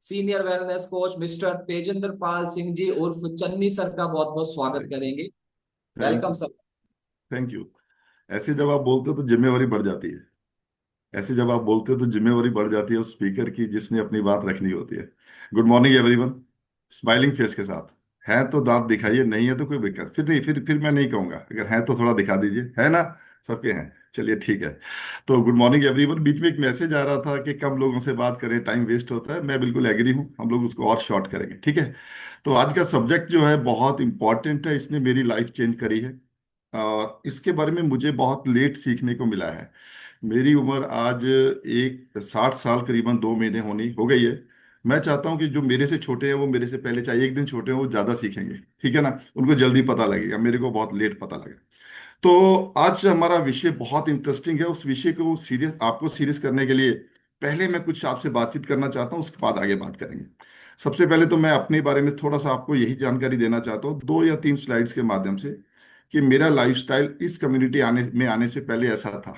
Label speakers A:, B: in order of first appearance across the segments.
A: Senior wellness coach mister Tejendra Pal Singh ji उर्फ Channi sir का बहुत बहुत स्वागत करेंगे।
B: Thank
A: welcome
B: you.
A: Sir.
B: Thank you. ऐसे जब आप बोलते हो तो जिम्मेवारी बढ़ जाती है। ऐसे जब आप बोलते हो तो जिम्मेवारी बढ़ जाती है उस स्पीकर की जिसने अपनी बात रखनी होती है। Good morning everyone. Smiling face के साथ। है तो दांत दिखाइए, नहीं है तो कोई दिक्कत फिर नहीं, फिर मैं नहीं कहूंगा, अगर है तो थोड़ा दिखा दीजिए, है ना? सबके हैं। चलिए ठीक है। तो गुड मॉर्निंग एवरीवन। बीच में एक मैसेज आ रहा था कि कम लोगों से बात करें, टाइम वेस्ट होता है। मैं बिल्कुल एग्री हूँ, हम लोग उसको और शॉर्ट करेंगे, ठीक है। तो आज का सब्जेक्ट जो है बहुत इंपॉर्टेंट है, इसने मेरी लाइफ चेंज करी है। और इसके बारे में मुझे बहुत लेट सीखने को मिला है। मेरी उम्र आज एक 60 साल करीबन 2 महीने होनी हो गई है। मैं चाहता हूं कि जो मेरे से छोटे हैं वो मेरे से पहले, चाहे एक दिन छोटे हैं, वो ज्यादा सीखेंगे, ठीक है ना। उनको जल्दी पता लगेगा, मेरे को बहुत लेट पता लगा। तो आज हमारा विषय बहुत इंटरेस्टिंग है। उस विषय को सीरियस, आपको सीरियस करने के लिए पहले मैं कुछ आपसे बातचीत करना चाहता हूँ, उसके बाद आगे बात करेंगे। सबसे पहले तो मैं अपने बारे में थोड़ा सा आपको यही जानकारी देना चाहता हूँ 2 या 3 स्लाइड्स के माध्यम से, कि मेरा लाइफस्टाइल इस कम्युनिटी आने से पहले ऐसा था।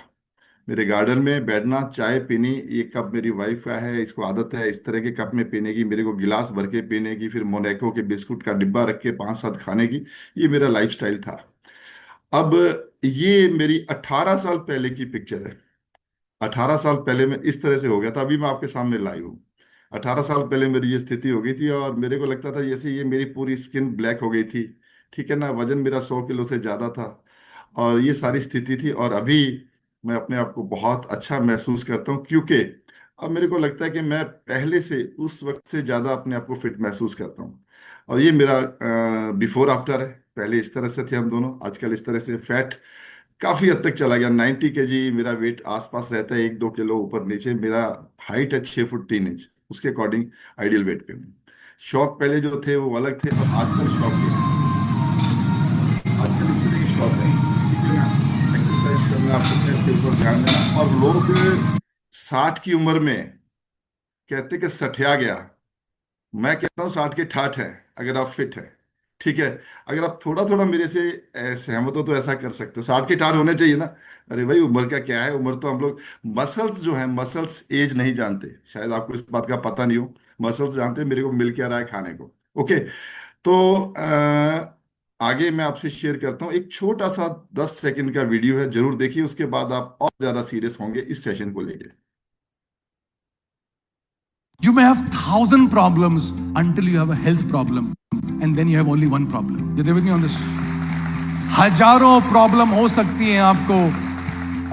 B: मेरे गार्डन में बैठना, चाय पीनी, ये कप मेरी वाइफ का है, इसको आदत है इस तरह के कप में पीने की, मेरे को गिलास भर के पीने की, फिर मोनाको के बिस्कुट का डिब्बा रख के 5 7 खाने की। ये मेरा लाइफस्टाइल था। अब ये मेरी 18 साल पहले की पिक्चर है। 18 साल पहले मैं इस तरह से हो गया था, अभी मैं आपके सामने लाइव हूँ। 18 साल पहले मेरी ये स्थिति हो गई थी और मेरे को लगता था जैसे ये मेरी पूरी स्किन ब्लैक हो गई थी, ठीक है ना। वजन मेरा 100 किलो से ज़्यादा था और ये सारी स्थिति थी। और अभी मैं अपने आप को बहुत अच्छा महसूस करता हूँ, क्योंकि अब मेरे को लगता है कि मैं पहले से, उस वक्त से ज़्यादा अपने आप को फिट महसूस करता हूँ। और ये मेरा बिफोर आफ्टर है। पहले इस तरह से थे हम दोनों, आजकल इस तरह से। फैट काफी हद तक चला गया, 90 kg मेरा वेट आसपास रहता है, 1 2 किलो ऊपर नीचे। मेरा हाइट है 6 फुट 3 इंच, उसके अकॉर्डिंग आइडियल वेट पे हूँ। शौक पहले जो थे वो अलग थे, और आजकल शौक ये है। आजकल इस तरह के शौक है, ठीक है ना। एक्सरसाइज करना, फिटनेस के ऊपर ध्यान देना। और लोग 60 की उम्र में कहते कि सठिया गया। मैं कहता हूँ 60 के ठाठ है, अगर आप फिट है, ठीक है। अगर आप थोड़ा थोड़ा मेरे से सहमत हो तो ऐसा कर सकते हो, 60 के ठाठ होने चाहिए ना। अरे भाई, उम्र का क्या है, उम्र तो हम लोग, मसल्स जो है, मसल्स एज नहीं जानते, शायद आपको इस बात का पता नहीं हो। मसल्स जानते हैं मेरे को मिल क्या रहा है खाने को। ओके। तो आगे मैं आपसे शेयर करता हूँ एक छोटा सा 10 सेकंड का वीडियो है, जरूर देखिए, उसके बाद आप और ज्यादा सीरियस होंगे इस सेशन को लेके।
C: You may have 1,000 problems until you have a health problem, and then you have only one problem. You with me on this? हजारों प्रॉब्लम हो सकती हैं आपको,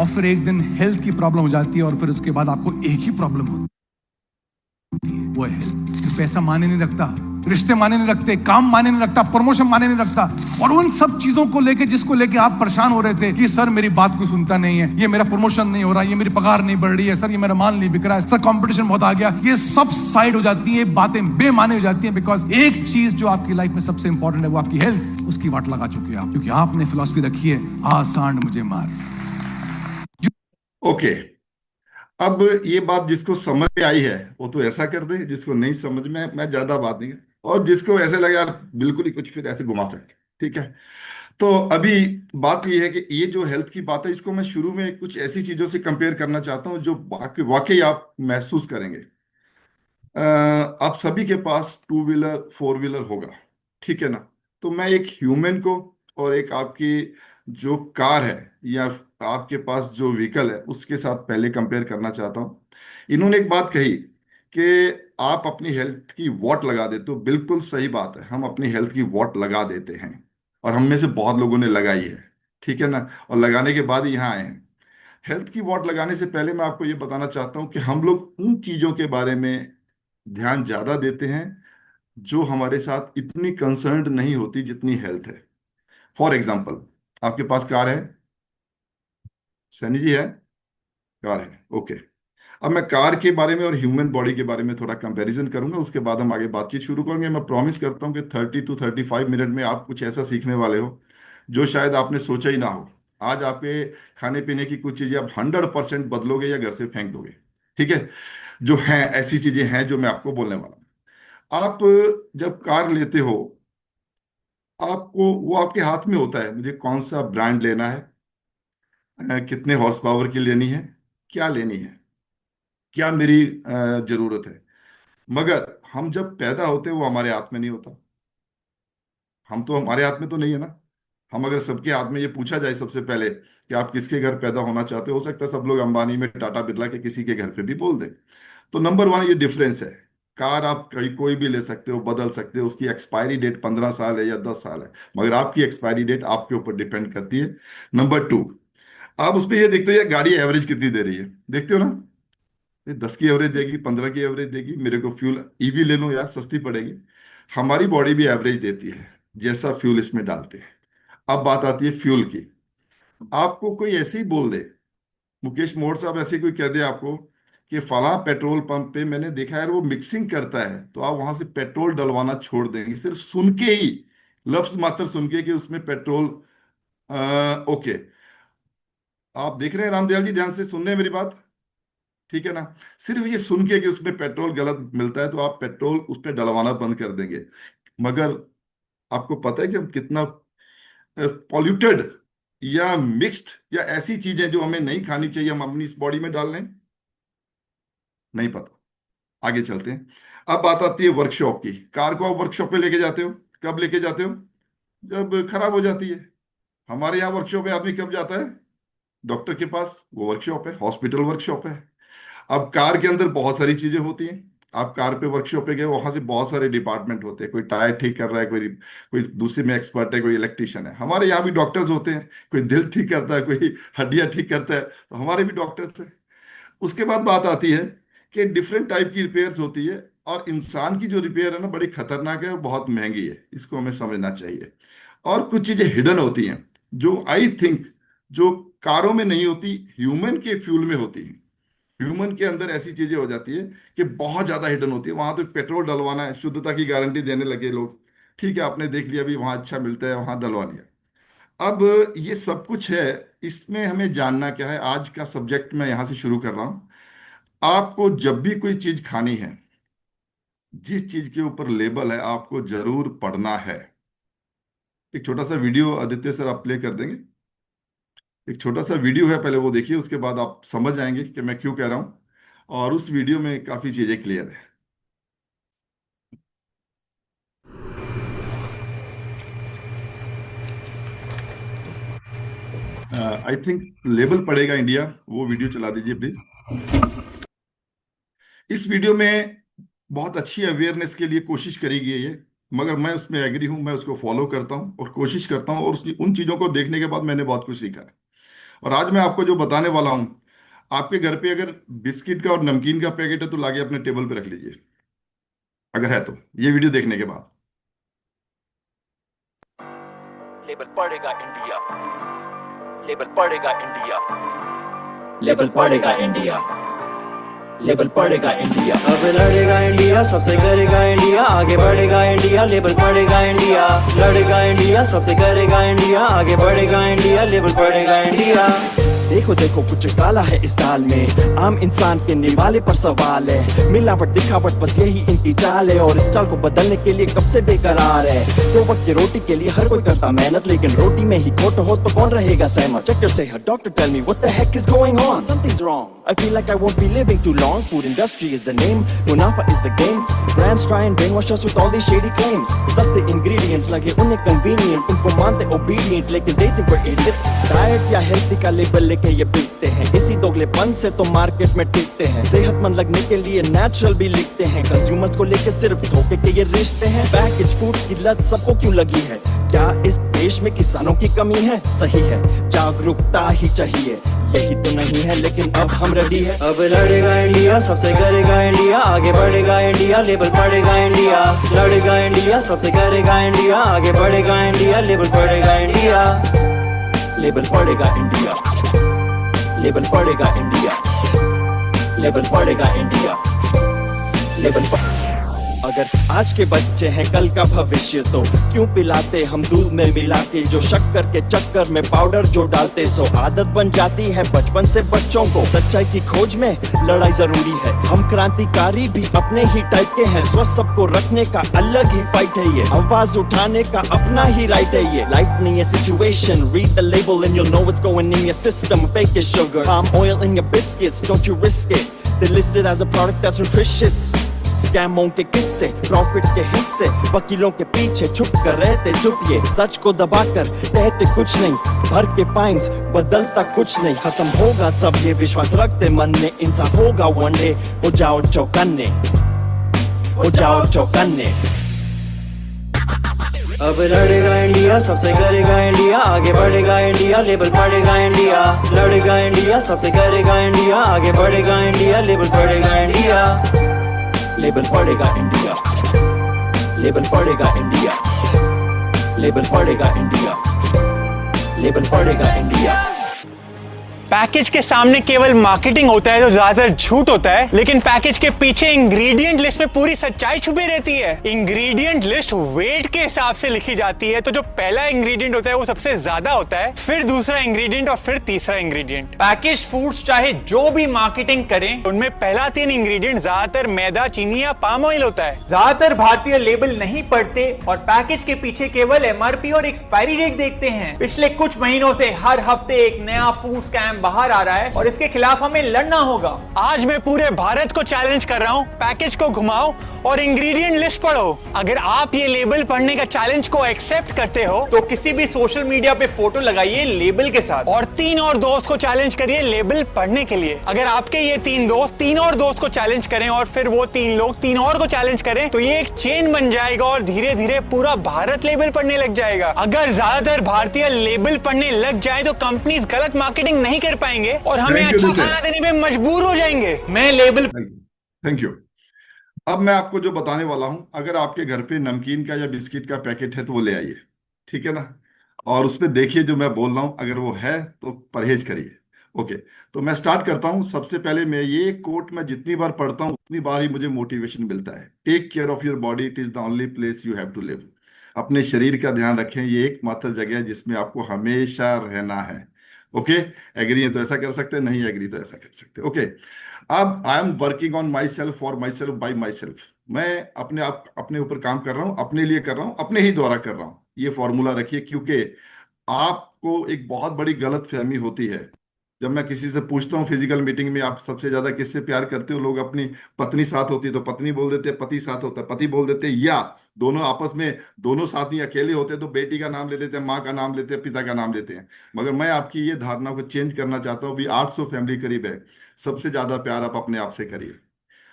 C: और फिर एक दिन हेल्थ की प्रॉब्लम हो जाती है, और फिर उसके बाद आपको एक ही प्रॉब्लम होती है, वो है हेल्थ। फिर पैसा माने नहीं रखता, रिश्ते माने नहीं रखते, काम माने नहीं रखता, प्रमोशन माने नहीं रखता, और उन सब चीजों को लेके, जिसको लेके आप परेशान हो रहे थे कि सर मेरी बात कोई सुनता नहीं है, ये मेरा प्रमोशन नहीं हो रहा, ये मेरी पगार नहीं बढ़ रही है, सर ये मेरा माल नहीं बिक रहा है, सर कंपटीशन बहुत आ गया, ये सब साइड हो जाती है, बातें बेमाने हो जाती हैं, बिकॉज एक चीज जो आपकी लाइफ में सबसे इंपॉर्टेंट है, वो आपकी हेल्थ, उसकी वाट लगा चुके हैं आप, क्योंकि आपने फिलॉसफी रखी है, आ सांड मुझे मार।
B: ओके। अब ये बात जिसको समझ में आई है वो तो ऐसा कर दे, जिसको नहीं समझ में, मैं ज्यादा बात नहीं, और जिसको ऐसे लगे यार बिल्कुल ही कुछ, फिर ऐसे घुमा सकते, ठीक है। तो अभी बात ये है कि ये जो हेल्थ की बात है, इसको मैं शुरू में कुछ ऐसी चीजों से कंपेयर करना चाहता हूँ जो वाकई वाकई आप महसूस करेंगे। आप सभी के पास 2 व्हीलर 4 व्हीलर होगा, ठीक है ना। तो मैं एक ह्यूमन को और एक आपकी जो कार है, या आपके पास जो व्हीकल है, उसके साथ पहले कंपेयर करना चाहता हूँ। इन्होंने एक बात कही कि आप अपनी हेल्थ की वॉट लगा देते हो। बिल्कुल सही बात है, हम अपनी हेल्थ की वॉट लगा देते हैं, और हम में से बहुत लोगों ने लगाई है, ठीक है ना। और लगाने के बाद ही यहाँ आए हैं। हेल्थ की वॉट लगाने से पहले मैं आपको ये बताना चाहता हूँ कि हम लोग उन चीज़ों के बारे में ध्यान ज्यादा देते हैं जो हमारे साथ इतनी कंसर्न्ड नहीं होती जितनी हेल्थ है। फॉर एग्जाम्पल, आपके पास कार है, सैनी जी, है? कार है, ओके। अब मैं कार के बारे में और ह्यूमन बॉडी के बारे में थोड़ा कंपैरिजन करूंगा, उसके बाद हम आगे बातचीत शुरू करेंगे। मैं प्रॉमिस करता हूं कि 30 to 35 मिनट में आप कुछ ऐसा सीखने वाले हो जो शायद आपने सोचा ही ना हो। आज आपके खाने पीने की कुछ चीजें आप 100% बदलोगे या घर से फेंक दोगे, ठीक है। जो हैं, ऐसी चीजें हैं जो मैं आपको बोलने वाला हूं। आप जब कार लेते हो, आपको वो आपके हाथ में होता है, मुझे कौन सा ब्रांड लेना है, कितने हॉर्स पावर की लेनी है, क्या लेनी है, क्या मेरी जरूरत है। मगर हम जब पैदा होते हैं वो हमारे हाथ में नहीं होता। हम तो, हमारे हाथ में तो नहीं है ना। हम अगर सबके हाथ में ये पूछा जाए सबसे पहले कि आप किसके घर पैदा होना चाहते हो सकता है सब लोग अंबानी में, टाटा बिरला के किसी के घर पे भी बोल दें। तो नंबर वन ये डिफरेंस है। कार आप कोई भी ले सकते हो, बदल सकते हो, उसकी एक्सपायरी डेट 15 साल है या 10 साल है, मगर आपकी एक्सपायरी डेट आपके ऊपर डिपेंड करती है। नंबर टू, आप उस पर ये देखते हो ये गाड़ी एवरेज कितनी दे रही है, देखते हो ना। ये 10 की एवरेज देगी, 15 की एवरेज देगी, मेरे को फ्यूल ईवी ले लो यार, सस्ती पड़ेगी। हमारी बॉडी भी एवरेज देती है जैसा फ्यूल इसमें डालते हैं। अब बात आती है फ्यूल की। आपको कोई ऐसे ही बोल दे, मुकेश मोड़ साहब ऐसे कोई कह दे आपको कि फला पेट्रोल पंप पे मैंने देखा है वो मिक्सिंग करता है, तो आप वहां से पेट्रोल डलवाना छोड़ देंगे सिर्फ सुन के ही, लफ्ज मात्र सुन के कि उसमें पेट्रोल। ओके, आप देख रहे हैं रामदयाल जी, ध्यान से सुन रहे हैं मेरी बात, ठीक है ना। सिर्फ ये सुन के कि उसमें पेट्रोल गलत मिलता है तो आप पेट्रोल उस पर डलवाना बंद कर देंगे। मगर आपको पता है कि हम कितना पॉल्यूटेड या मिक्स्ड या ऐसी चीजें जो हमें नहीं खानी चाहिए हम अपनी इस बॉडी में डाल लें? नहीं पता। आगे चलते हैं। अब बात आती है वर्कशॉप की। कार को आप वर्कशॉप पे लेके जाते हो, कब लेके जाते हो? जब खराब हो जाती है। हमारे यहाँ वर्कशॉप पे आदमी कब जाता है? डॉक्टर के पास, वो वर्कशॉप है, हॉस्पिटल वर्कशॉप है। अब कार के अंदर बहुत सारी चीजें होती हैं। आप कार पे वर्कशॉप पे गए, वहां से बहुत सारे डिपार्टमेंट होते हैं, कोई टायर ठीक कर रहा है, कोई कोई दूसरे में एक्सपर्ट है, कोई इलेक्ट्रिशियन है। हमारे यहाँ भी डॉक्टर्स होते हैं, कोई दिल ठीक करता है, कोई हड्डियां ठीक करता है, तो हमारे भी डॉक्टर्स हैं। उसके बाद बात आती है कि डिफरेंट टाइप की रिपेयर्स होती है, और इंसान की जो रिपेयर है ना बड़ी खतरनाक है और बहुत महंगी है, इसको हमें समझना चाहिए। और कुछ चीजें हिडन होती हैं जो आई थिंक जो कारों में नहीं होती, ह्यूमन के फ्यूल में होती है। ह्यूमन के अंदर ऐसी चीजें हो जाती है कि बहुत ज्यादा हिडन होती है। वहां तो पेट्रोल डलवाना है, शुद्धता की गारंटी देने लगे लोग, ठीक है आपने देख लिया भी वहां अच्छा मिलता है, वहां डलवा लिया। अब ये सब कुछ है, इसमें हमें जानना क्या है, आज का सब्जेक्ट मैं यहां से शुरू कर रहा हूं। आपको जब भी कोई चीज खानी है, जिस चीज के ऊपर लेबल है आपको जरूर पढ़ना है। एक छोटा सा वीडियो आदित्य सर आप प्ले कर देंगे? एक छोटा सा वीडियो है, पहले वो देखिए, उसके बाद आप समझ जाएंगे कि मैं क्यों कह रहा हूं। और उस वीडियो में काफी चीजें क्लियर है। आई थिंक लेबल पड़ेगा इंडिया, वो वीडियो चला दीजिए प्लीज। इस वीडियो में बहुत अच्छी अवेयरनेस के लिए कोशिश करी गई है ये, मगर मैं उसमें एग्री हूं, मैं उसको फॉलो करता हूं और कोशिश करता हूं, और उन चीजों को देखने के बाद मैंने बहुत कुछ सीखा है। और आज मैं आपको जो बताने वाला हूं, आपके घर पे अगर बिस्किट का और नमकीन का पैकेट है तो लाके अपने टेबल पे रख लीजिए, अगर है तो, ये वीडियो देखने के बाद।
D: लेबल पड़ेगा इंडिया, लेबल पड़ेगा इंडिया, लेबल पड़ेगा इंडिया, लेबल पड़ेगा इंडिया। अब लड़ेगा इंडिया, सबसे करेगा इंडिया, आगे बढ़ेगा इंडिया, लेबल पड़ेगा इंडिया। लड़ेगा इंडिया, सबसे करेगा इंडिया, आगे बढ़ेगा इंडिया, लेबल पड़ेगा इंडिया। देखो देखो कुछ काला है इस दाल में, आम इंसान के निवाले पर सवाल है। मिलावट दिखावट बस यही इनकी चाल है, और इस चाल को बदलने के लिए कब से बेकरार है। दो वक्त की रोटी के लिए हर कोई करता मेहनत, लेकिन रोटी में ही खोट हो तो कौन रहेगा सहमत। Check your say her doctor tell me what the heck is going on, something's wrong. I feel like I won't be living too long. Food industry is the name, Munafa is the game. Brands try and brainwash us with all these shady claims. सस्ते ingredients लगे उन्हें convenient, उनको मानते obedient, लेकिन they think we're idiots. Diet या healthy का label लेके ये बिकते हैं, इसी दोगलेपन से तो मार्केट में टिकते हैं। सेहतमंद लगने के लिए नेचुरल भी लिखते हैं, कंज्यूमर्स को लेके सिर्फ धोखे के ये रिश्ते हैं। पैकेज फूड्स की लत सबको क्यों लगी है, क्या इस देश में किसानों की कमी है? सही है, जागरूकता ही चाहिए, यही तो नहीं है, लेकिन अब हम रेडी है। अब लड़ेगा इंडिया, सबसे करेगा इंडिया, आगे बढ़ेगा इंडिया, लेबल पड़ेगा इंडिया। लड़ेगा इंडिया, सबसे करेगा इंडिया, आगे बढ़ेगा इंडिया, लेबल पड़ेगा इंडिया, लेबल पड़ेगा इंडिया, लेबल पड़ेगा इंडिया, लेबल पड़ेगा इंडिया, लेबल अगर आज के बच्चे हैं कल का भविष्य, तो क्यों पिलाते हम दूध में मिला के जो शक्कर के चक्कर में पाउडर जो डालते। सो आदत बन जाती है बचपन से बच्चों को, सच्चाई की खोज में लड़ाई जरूरी है। हम क्रांतिकारी भी अपने ही टाइप के हैं, स्वस्थ सबको रखने का अलग ही फाइट है ये, आवाज उठाने का अपना ही राइट है ये। लाइट नहीं है situation, read the label and you'll know what's going in your system. Fake is sugar, palm oil in your biscuits, don't you risk it. They're listed as a product that's nutritious. स्कैमों के किस्से, profits के हिस्से, वकीलों के पीछे छुप कर रहते चुप ये, सच को दबाकर कहते कुछ नहीं, भर के फाइन्स बदलता कुछ नहीं, खत्म होगा सब ये विश्वास रखते मन में, इंसाफ होगा वन डे, हो जाओ चौकन्ने, हो जाओ चौकन्ने। अब लड़ेगा इंडिया, सबसे करेगा इंडिया, आगे बढ़ेगा इंडिया, लेबल पड़ेगा इंडिया, लड़ेगा इंडिया, सबसे करेगा इंडिया, आगे बढ़ेगा इंडिया, लेबल पड़ेगा इंडिया, लेबल पड़ेगा इंडिया, लेबल पड़ेगा इंडिया, लेबल पड़ेगा इंडिया, लेबल पड़ेगा इंडिया।
E: पैकेज के सामने केवल मार्केटिंग होता है जो ज्यादातर झूठ होता है, लेकिन पैकेज के पीछे इंग्रेडिएंट लिस्ट में पूरी सच्चाई छुपी रहती है। इंग्रेडिएंट लिस्ट वेट के हिसाब से लिखी जाती है, तो जो पहला इंग्रेडिएंट होता है वो सबसे ज्यादा होता है, फिर दूसरा इंग्रेडिएंट और फिर तीसरा इंग्रेडिएंट। पैकेज फूड्स चाहे जो भी मार्केटिंग करें, उनमें पहला 3 इंग्रेडिएंट ज्यादातर मैदा, चीनी या पाम ऑयल होता है। ज्यादातर भारतीय लेबल नहीं पढ़ते और पैकेज के पीछे केवल एमआरपी और एक्सपायरी डेट देखते हैं। पिछले कुछ महीनों से हर हफ्ते एक नया फूड स्कैम बाहर आ रहा है और इसके खिलाफ हमें लड़ना होगा। आज मैं पूरे भारत को चैलेंज कर रहा हूं, पैकेज को घुमाओ और इंग्रेडिएंट लिस्ट पढ़ो। अगर आप ये लेबल पढ़ने का चैलेंज को एक्सेप्ट करते हो तो किसी भी सोशल मीडिया पे फोटो लगाइए लेबल के साथ और 3 और दोस्त को चैलेंज करिए लेबल पढ़ने के लिए। अगर आपके ये 3 दोस्त 3 और दोस्त को चैलेंज करें और फिर वो 3 लोग 3 और को चैलेंज करें तो ये एक चेन बन जाएगा और धीरे धीरे पूरा भारत लेबल पढ़ने लग जाएगा। अगर ज्यादातर भारतीय लेबल पढ़ने लग जाए तो कंपनीज गलत मार्केटिंग नहीं कर पाएंगे और हमें अच्छा खाना देने में मजबूर हो जाएंगे। मैं लेबल
B: थैंक यू। अब मैं आपको जो बताने वाला हूं, अगर आपके घर पे नमकीन का या बिस्किट का पैकेट है तो वो ले आइए, ठीक है ना, और उसमें देखिए जो मैं बोल रहा हूं, अगर वो है तो परहेज करिए। ओके, तो मैं स्टार्ट करता हूं। सबसे पहले मैं ये कोट मैं जितनी बार पढ़ता हूं उतनी बार ही मुझे मोटिवेशन मिलता है। Take care of your body, it is the only place you have to live. अपने शरीर का ध्यान रखें, ये एकमात्र जगह है जिसमें आपको हमेशा रहना है। ओके, एग्री है तो ऐसा कर सकते हैं, नहीं एग्री तो ऐसा कर सकते हैं। ओके, अब I am working on my self, for my self, by my self. मैं अपने ऊपर काम कर रहा हूं, अपने लिए कर रहा हूं, अपने ही द्वारा कर रहा हूं। ये फॉर्मूला रखिए, क्योंकि आपको एक बहुत बड़ी गलत फहमी होती है। जब मैं किसी से पूछता हूँ फिजिकल मीटिंग में, आप सबसे ज्यादा किससे प्यार करते हो, लोग अपनी पत्नी साथ होती है तो पत्नी बोल देते हैं, पति साथ होता है पति बोल देते हैं, या दोनों आपस में दोनों साथ नहीं अकेले होते हैं तो बेटी का नाम ले लेते हैं, माँ का नाम लेते हैं, पिता का नाम लेते हैं। मगर मैं आपकी ये धारणा को चेंज करना चाहता हूँ। अभी 800 फैमिली करीब है। सबसे ज्यादा प्यार आप अपने आप से करिए।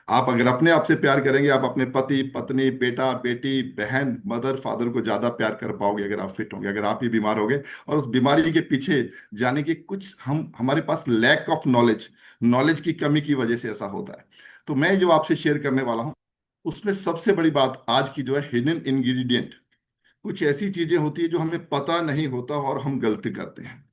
B: आप अगर अपने आप से प्यार करेंगे, आप अपने पति, पत्नी, बेटा, बेटी, बहन, मदर, फादर को ज्यादा प्यार कर पाओगे अगर आप फिट होंगे। अगर आप ही बीमार होगे, और उस बीमारी के पीछे जाने की कुछ हमारे पास लैक ऑफ नॉलेज की कमी की वजह से ऐसा होता है। तो मैं जो आपसे शेयर करने वाला हूं उसमें सबसे बड़ी बात आज की जो है हिडन इंग्रेडिएंट। कुछ ऐसी चीजें होती है जो हमें पता नहीं होता और हम गलती करते हैं।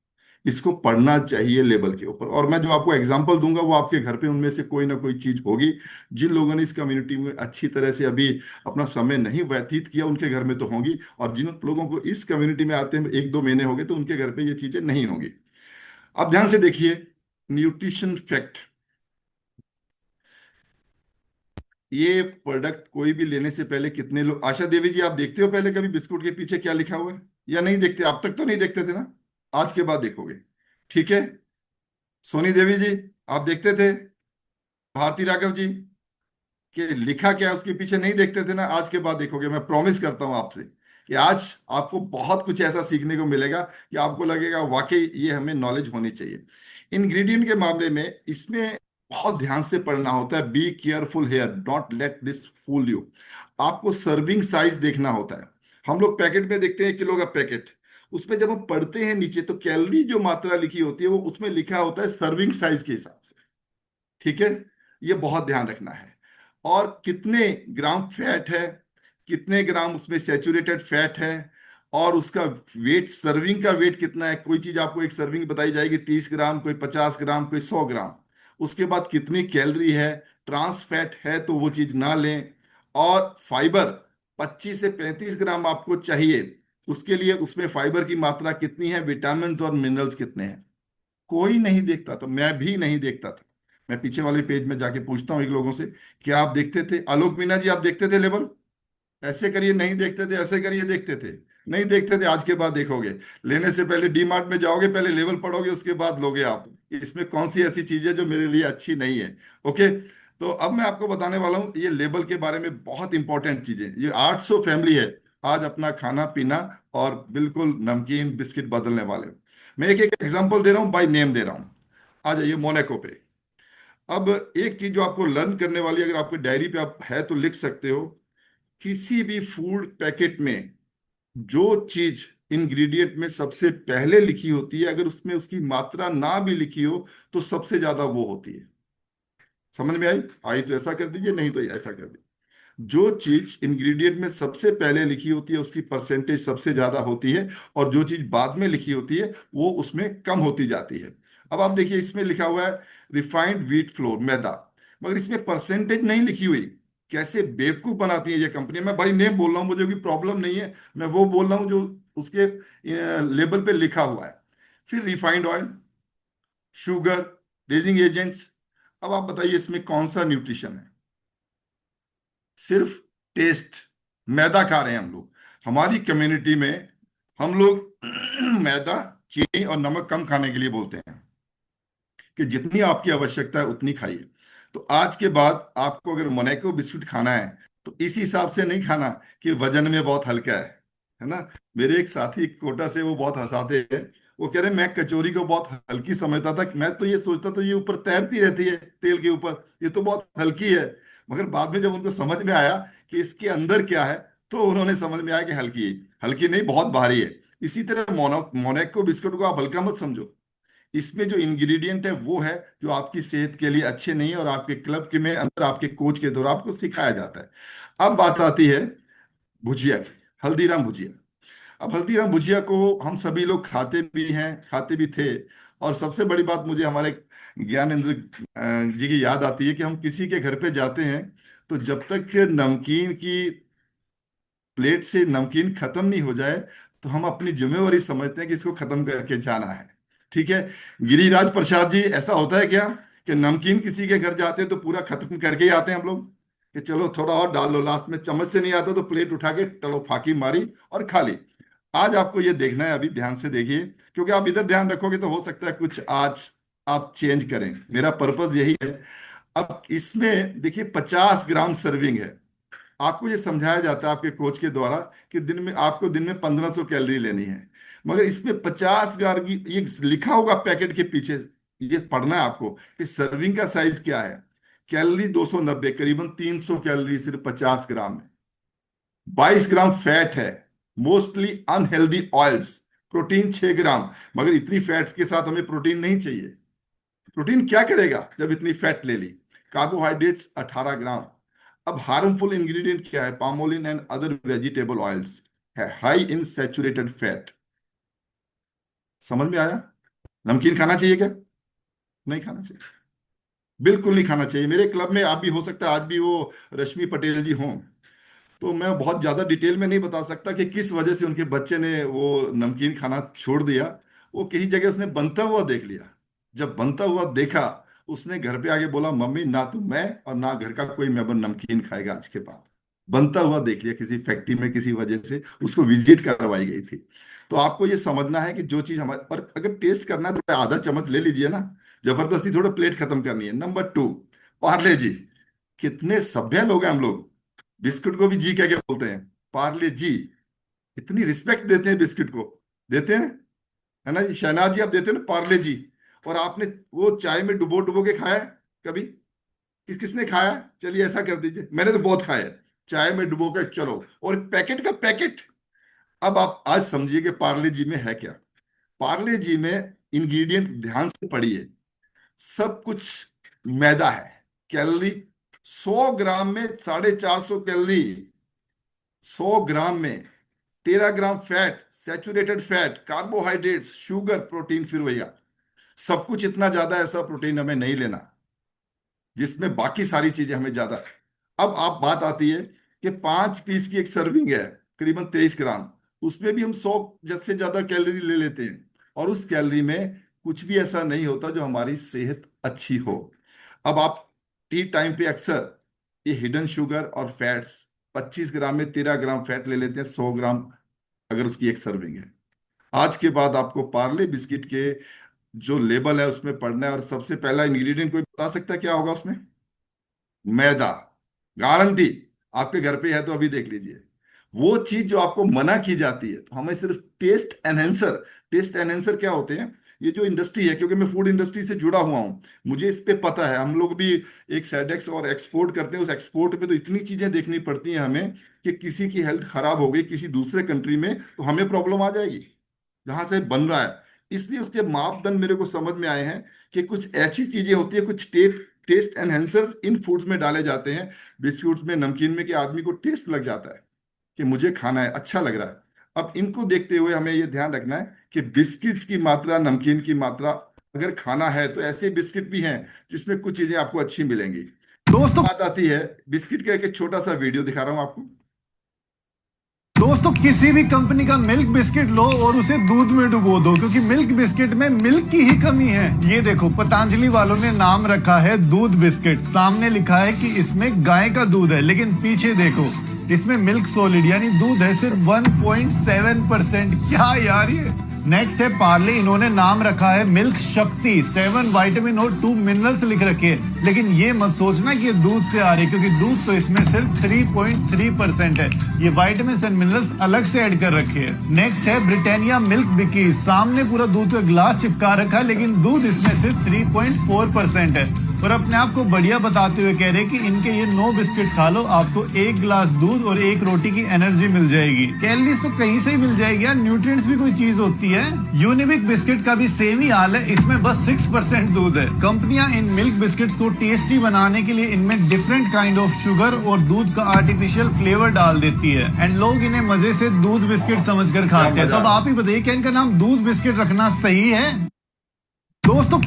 B: इसको पढ़ना चाहिए लेबल के ऊपर। और मैं जो आपको एग्जांपल दूंगा वो आपके घर पे उनमें से कोई ना कोई चीज होगी। जिन लोगों ने इस कम्युनिटी में अच्छी तरह से अभी अपना समय नहीं व्यतीत किया उनके घर में तो होंगी, और जिन लोगों को इस कम्युनिटी में आते हैं 1-2 महीने हो गए तो उनके घर पे ये चीजें नहीं होंगी। अब ध्यान से देखिए, न्यूट्रिशन फैक्ट। ये प्रोडक्ट कोई भी लेने से पहले कितने लोग, आशा देवी जी आप देखते हो पहले कभी बिस्कुट के पीछे क्या लिखा हुआ है, या नहीं देखते? अब तक तो नहीं देखते थे ना, आज के बाद देखोगे, ठीक है? सोनी देवी जी आप देखते थे? भारती राघव जी कि लिखा क्या है उसके पीछे नहीं देखते थे ना, आज के बाद देखोगे। मैं प्रॉमिस करता हूं आपसे कि आज आपको बहुत कुछ ऐसा सीखने को मिलेगा कि आपको लगेगा वाकई ये हमें नॉलेज होनी चाहिए। इंग्रेडिएंट के मामले में इसमें बहुत ध्यान से पढ़ना होता है। Be careful here, don't let this fool you. आपको सर्विंग साइज देखना होता है। हम लोग पैकेट में देखते हैं किलो का पैकेट, उसमें जब हम पढ़ते हैं नीचे तो कैलोरी जो मात्रा लिखी होती है वो उसमें लिखा होता है सर्विंग साइज के हिसाब से, ठीक है? ये बहुत ध्यान रखना है। और कितने ग्राम फैट है, कितने ग्राम उसमें सैचुरेटेड फैट है, और उसका वेट, सर्विंग का वेट कितना है। कोई चीज आपको एक सर्विंग बताई जाएगी 30 ग्राम, कोई 50 ग्राम, कोई 100 ग्राम। उसके बाद कितनी कैलोरी है, ट्रांस फैट है तो वो चीज ना लें। और फाइबर 25 से 35 ग्राम आपको चाहिए, उसके लिए उसमें फाइबर की मात्रा कितनी है, विटामिन और मिनरल्स कितने हैं। कोई नहीं देखता था, मैं भी नहीं देखता था। मैं पीछे वाले पेज में जाके पूछता हूँ एक लोगों से, क्या आप देखते थे? आलोक मीना जी आप देखते थे लेबल? ऐसे करिए, नहीं देखते थे, ऐसे करिए, देखते थे, नहीं देखते थे। आज के बाद देखोगे। लेने से पहले डी मार्ट में जाओगे, पहले लेवल पढ़ोगे, उसके बाद लोगे आप। इसमें कौन सी ऐसी चीज है जो मेरे लिए अच्छी नहीं है। ओके, तो अब मैं आपको बताने वाला हूँ ये लेबल के बारे में बहुत इंपॉर्टेंट चीजें। ये 800 फैमिली है आज अपना खाना पीना और बिल्कुल नमकीन बिस्किट बदलने वाले। मैं एक एक एग्जांपल दे रहा हूँ, बाय नेम दे रहा हूँ। आ जाइए मोनाको पे। अब एक चीज जो आपको लर्न करने वाली, अगर आपकी डायरी पे आप है तो लिख सकते हो, किसी भी फूड पैकेट में जो चीज इंग्रेडिएंट में सबसे पहले लिखी होती है, अगर उसमें उसकी मात्रा ना भी लिखी हो तो सबसे ज्यादा वो होती है। समझ में आई? आई तो ऐसा कर दीजिए, नहीं तो ऐसा कर दीजिए। जो चीज इंग्रेडिएंट में सबसे पहले लिखी होती है उसकी परसेंटेज सबसे ज्यादा होती है, और जो चीज बाद में लिखी होती है वो उसमें कम होती जाती है। अब आप देखिए इसमें लिखा हुआ है रिफाइंड व्हीट फ्लोर, मैदा, मगर इसमें परसेंटेज नहीं लिखी हुई। कैसे बेवकूफ बनाती है ये कंपनी। मैं भाई नेम बोल रहा हूँ, मुझे कोई प्रॉब्लम नहीं है, मैं वो बोल रहा हूँ जो उसके लेबल पे लिखा हुआ है। फिर refined oil, sugar, raising agents. अब आप बताइए इसमें कौन सा न्यूट्रिशन है? सिर्फ टेस्ट। मैदा खा रहे हैं हम लोग। हमारी कम्युनिटी में हम लोग मैदा, चीनी और नमक कम खाने के लिए बोलते हैं कि जितनी आपकी आवश्यकता है उतनी खाइए। तो आज के बाद आपको अगर मोनाको बिस्कुट खाना है तो इस हिसाब से नहीं खाना कि वजन में बहुत हल्का है ना। मेरे एक साथी कोटा से, वो बहुत हंसाते हैं। वो कह रहे मैं कचौरी को बहुत हल्की समझता था, मैं तो ये सोचता था ये ऊपर तैरती रहती है तेल के ऊपर, ये तो बहुत हल्की है। मगर बाद में जब उनको समझ में आया कि इसके अंदर क्या है तो उन्होंने समझ में आया कि हल्की है, हल्की नहीं बहुत भारी है। इसी तरह मोनाको बिस्कुट को आप हल्का मत समझो। इसमें जो इंग्रेडिएंट है वो है जो आपकी सेहत के लिए अच्छे नहीं है, और आपके क्लब के में अंदर आपके कोच के द्वारा आपको सिखाया जाता है। अब बात आती है भुजिया की, हल्दीराम भुजिया। अब हल्दीराम भुजिया को हम सभी लोग खाते भी हैं, खाते भी थे। और सबसे बड़ी बात मुझे हमारे ज्ञानेंद्र जी की याद आती है कि हम किसी के घर पे जाते हैं तो जब तक नमकीन की प्लेट से नमकीन खत्म नहीं हो जाए तो हम अपनी जिम्मेवारी समझते हैं कि इसको खत्म करके जाना है। ठीक है, गिरिराज प्रसाद जी, ऐसा होता है क्या कि नमकीन किसी के घर जाते हैं तो पूरा खत्म करके ही आते हैं हम लोग कि चलो थोड़ा और डाल लो, लास्ट में चम्मच से नहीं आता तो प्लेट उठा के चलो फाकी मारी और खा ली? आज आपको ये देखना है, अभी ध्यान से देखिए, क्योंकि आप इधर ध्यान रखोगे तो हो सकता है कुछ आज आप चेंज करें। मेरा पर्पज यही है। अब इसमें देखिए 50 ग्राम सर्विंग है। आपको ये समझाया जाता है आपके कोच के द्वारा कि दिन में आपको दिन में 1500 कैलोरी लेनी है, मगर इसमें 50 ग्राम की ये लिखा होगा पैकेट के पीछे। ये पढ़ना है आपको कि सर्विंग का साइज क्या है। कैलोरी 290, करीबन 300 कैलोरी सिर्फ 50 ग्राम में। 22 ग्राम फैट है, मोस्टली अनहेल्दी ऑयल्स। प्रोटीन 6 ग्राम, मगर इतनी फैट्स के साथ हमें प्रोटीन नहीं चाहिए। प्रोटीन क्या करेगा जब इतनी फैट ले ली? कार्बोहाइड्रेट्स 18 ग्राम। अब हार्मफुल इंग्रेडिएंट क्या है? Palmolein and other vegetable oils है, हाई इन सैचुरेटेड फैट। समझ में आया? नमकीन खाना चाहिए क्या? नहीं खाना चाहिए, बिल्कुल नहीं खाना चाहिए। मेरे क्लब में आप भी, हो सकता है आज भी वो रश्मि पटेल जी हों, तो मैं बहुत ज्यादा डिटेल में नहीं बता सकता कि किस वजह से उनके बच्चे ने वो नमकीन खाना छोड़ दिया। वो किसी जगह उसने बनता हुआ देख लिया। जब बनता हुआ देखा, उसने घर पे आके बोला मम्मी ना तो मैं और ना घर का कोई मेंबर नमकीन खाएगा आज के बाद। बनता हुआ देख लिया किसी फैक्ट्री में, किसी वजह से उसको विजिट करवाई गई थी। तो आपको ये समझना है कि जो चीज हमारे, और अगर टेस्ट करना है तो आधा चम्मच ले लीजिए ना, जबरदस्ती थोड़ा प्लेट खत्म करनी है। नंबर 2, पार्ले जी। कितने सभ्य लोग हैं हम लोग, बिस्कुट को भी जी कह के बोलते हैं, पार्ले जी। इतनी रिस्पेक्ट देते हैं बिस्कुट को, देते हैं, है ना जी? शहनाज जी आप देते हो ना पार्ले जी। और आपने वो चाय में डुबो डुबो के खाया है कभी? किसने खाया? चलिए ऐसा कर दीजिए, मैंने तो बहुत खाया है चाय में डुबो के। चलो, और पैकेट का पैकेट। अब आप आज समझिए कि पार्ले जी में है क्या। पार्ले जी में इंग्रेडिएंट ध्यान से पढ़िए, सब कुछ मैदा है। कैलोरी 100 ग्राम में 450 कैलोरी। 100 ग्राम में 13 ग्राम fat, saturated fat, carbohydrates, sugar, protein. फिर भैया सब कुछ इतना ज्यादा, ऐसा प्रोटीन हमें नहीं लेना जिसमें बाकी सारी चीजें हमें ज्यादा। अब आप बात आती है कि 5 पीस की एक सर्विंग है, करीबन 23 ग्राम। उसमें भी हम 100 से ज्यादा कैलोरी ले लेते हैं, और उस कैलोरी में कुछ भी ऐसा नहीं होता जो हमारी सेहत अच्छी हो। अब आप टी टाइम पे अक्सर ये हिडन शुगर और फैट्स, 25 ग्राम में 13 ग्राम फैट ले लेते हैं, 100 ग्राम अगर उसकी एक सर्विंग है। आज के बाद आपको पार्ले बिस्किट के जो लेबल है उसमें पढ़ना है, और सबसे पहला इंग्रेडिएंट कोई बता सकता है क्या होगा उसमें? मैदा, गारंटी। आपके घर पे है तो अभी देख लीजिए। वो चीज जो आपको मना की जाती है, तो हमें सिर्फ टेस्ट एनहेंसर क्या होते हैं? ये जो इंडस्ट्री है, क्योंकि मैं फूड इंडस्ट्री से जुड़ा हुआ हूं, मुझे इस पे पता है। हम लोग भी एक सेडेक्स और एक्सपोर्ट करते हैं। उस एक्सपोर्ट पे तो इतनी चीजें देखनी पड़ती हैं हमें कि किसी की हेल्थ खराब हो गई किसी दूसरे कंट्री में तो हमें प्रॉब्लम आ जाएगी जहां से बन रहा है। इसलिए उसके मापदंड मेरे को समझ में आए हैं कि कुछ ऐसी चीजें होती है, कुछ टेस्ट एनहेंसर्स इन फूड्स में डाले जाते हैं, बिस्कुट्स में, नमकीन में, कि आदमी को टेस्ट लग जाता है कि मुझे खाना है, अच्छा लग रहा है। अब इनको देखते हुए हमें ये ध्यान रखना है कि बिस्किट्स की मात्रा, नमकीन की मात्रा, अगर खाना है तो ऐसे बिस्किट भी हैं जिसमें कुछ चीजें आपको अच्छी मिलेंगी।
C: दोस्तों
B: बात आती है बिस्किट का, एक छोटा सा वीडियो दिखा रहा हूं आपको।
C: दोस्तों किसी भी कंपनी का मिल्क बिस्किट लो और उसे दूध में डुबो दो, क्योंकि मिल्क बिस्किट में मिल्क की ही कमी है। ये देखो, पतंजलि वालों ने नाम रखा है दूध बिस्किट, सामने लिखा है कि इसमें गाय का दूध है, लेकिन पीछे देखो इसमें मिल्क सॉलिड यानी दूध है सिर्फ 1.7%। क्या यार ये। नेक्स्ट है पार्ले, इन्होंने नाम रखा है मिल्क शक्ति, 7 विटामिन और 2 मिनरल्स लिख रखे हैं, लेकिन ये मत सोचना कि ये दूध से आ रही है, क्योंकि दूध तो इसमें सिर्फ 3.3% है। ये विटामिन एंड मिनरल्स अलग से ऐड कर रखे हैं। नेक्स्ट है ब्रिटानिया मिल्क बिकी, सामने पूरा दूध का ग्लास चिपका रखा है, लेकिन दूध इसमें सिर्फ 3.4% है। और अपने आप को बढ़िया बताते हुए कह रहे कि इनके ये 9 बिस्किट खा लो, आपको 1 गिलास दूध और 1 रोटी की एनर्जी मिल जाएगी। कैलोरीज तो कहीं से ही मिल जाएगी यार, न्यूट्रिएंट्स भी कोई चीज होती है। यूनिबिक बिस्किट का भी सेम ही हाल है, इसमें बस 6% दूध है। कंपनियां इन मिल्क बिस्किट्स को टेस्टी बनाने के लिए इनमें डिफरेंट काइंड ऑफ शुगर और दूध का आर्टिफिशियल फ्लेवर डाल देती है, एंड लोग इन्हें मजे से दूध बिस्किट समझकर खाते हैं। तो अब आप ही बताइए, क्या इनका नाम दूध बिस्किट रखना सही है? दोस्तों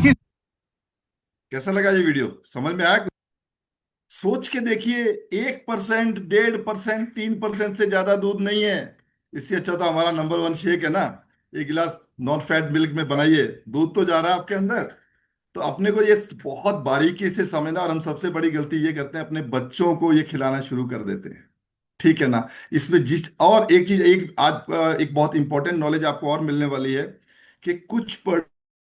B: कैसा लगा ये वीडियो? समझ में आया? सोच के देखिए, 1%, 1.5%, 3% से ज्यादा दूध नहीं है। इससे अच्छा तो हमारा नंबर 1 शेक है ना। एक गिलास नॉन फैट मिल्क में बनाइए, दूध तो जा रहा है आपके अंदर। तो अपने को ये बहुत बारीकी से समझना, और हम सबसे बड़ी गलती ये करते हैं, अपने बच्चों को ये खिलाना शुरू कर देते हैं। ठीक है ना। इसमें जिस और एक चीज, एक आज एक बहुत इंपॉर्टेंट नॉलेज आपको और मिलने वाली है कि कुछ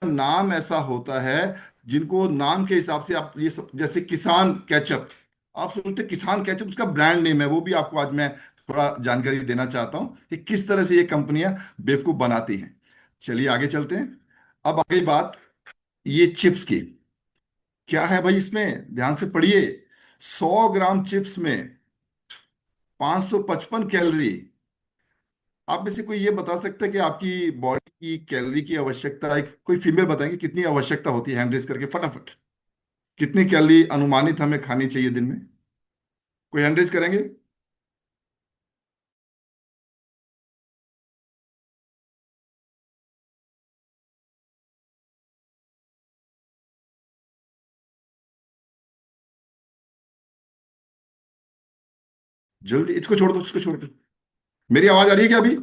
B: नाम ऐसा होता है जिनको नाम के हिसाब से आप ये सब, जैसे किसान केचप, आप सोचते किसान केचप उसका ब्रांड नेम है, वो भी आपको आज मैं थोड़ा जानकारी देना चाहता हूं कि किस तरह से ये कंपनियां बेवकूफ बनाती हैं। चलिए आगे चलते हैं। अब आ गई बात ये चिप्स की। क्या है भाई इसमें? ध्यान से पढ़िए। 100 ग्राम चिप्स में 555 कैलोरी। आप में से कोई ये बता सकता है कि आपकी बॉडी की कैलोरी की आवश्यकता है? कोई फीमेल बताएंगे कितनी आवश्यकता होती है? हैंड रेस करके फटाफट। कितनी कैलोरी अनुमानित हमें खानी चाहिए दिन में? कोई हैंड रेस करेंगे? जल्दी, इसको छोड़ दो, इसको छोड़ दो। मेरी आवाज आ रही है क्या अभी?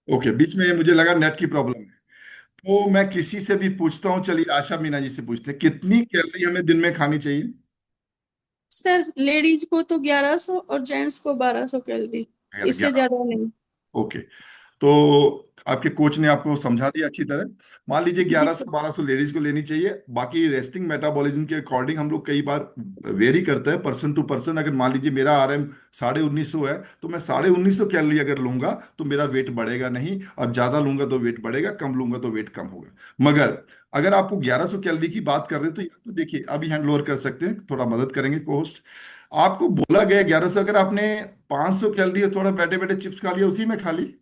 B: ओके, बीच में मुझे लगा नेट की प्रॉब्लम है। तो मैं किसी से भी पूछता हूँ, चलिए आशा मीना जी से पूछते हैं, कितनी कैलोरी हमें दिन में खानी चाहिए?
F: सर लेडीज को तो 1100 और जेंट्स को 1200 कैलोरी, इससे
B: 11।
F: ज्यादा नहीं।
B: ओके। तो आपके कोच ने आपको समझा दिया अच्छी तरह। मान लीजिए
F: जी
B: 1100-1200 लेडीज को लेनी चाहिए। बाकी रेस्टिंग मेटाबॉलिज्म के अकॉर्डिंग हम लोग कई बार वेरी करते हैं पर्सन टू पर्सन। अगर मान लीजिए मेरा RM 1950 है, तो मैं 1950 कैलोरी अगर लूंगा तो मेरा वेट बढ़ेगा नहीं, और ज्यादा लूंगा तो वेट बढ़ेगा, कम लूंगा तो वेट कम होगा। मगर अगर आपको 1100 कैलोरी की बात कर रहे हैं तो या तो देखिए अभी हैंड लोअर कर सकते हैं, थोड़ा मदद करेंगे को होस्ट। आपको बोला गया 1100, अगर आपने 500 कैलोरी थोड़ा बैठे बैठे चिप्स खा लिया, उसी में खा ली,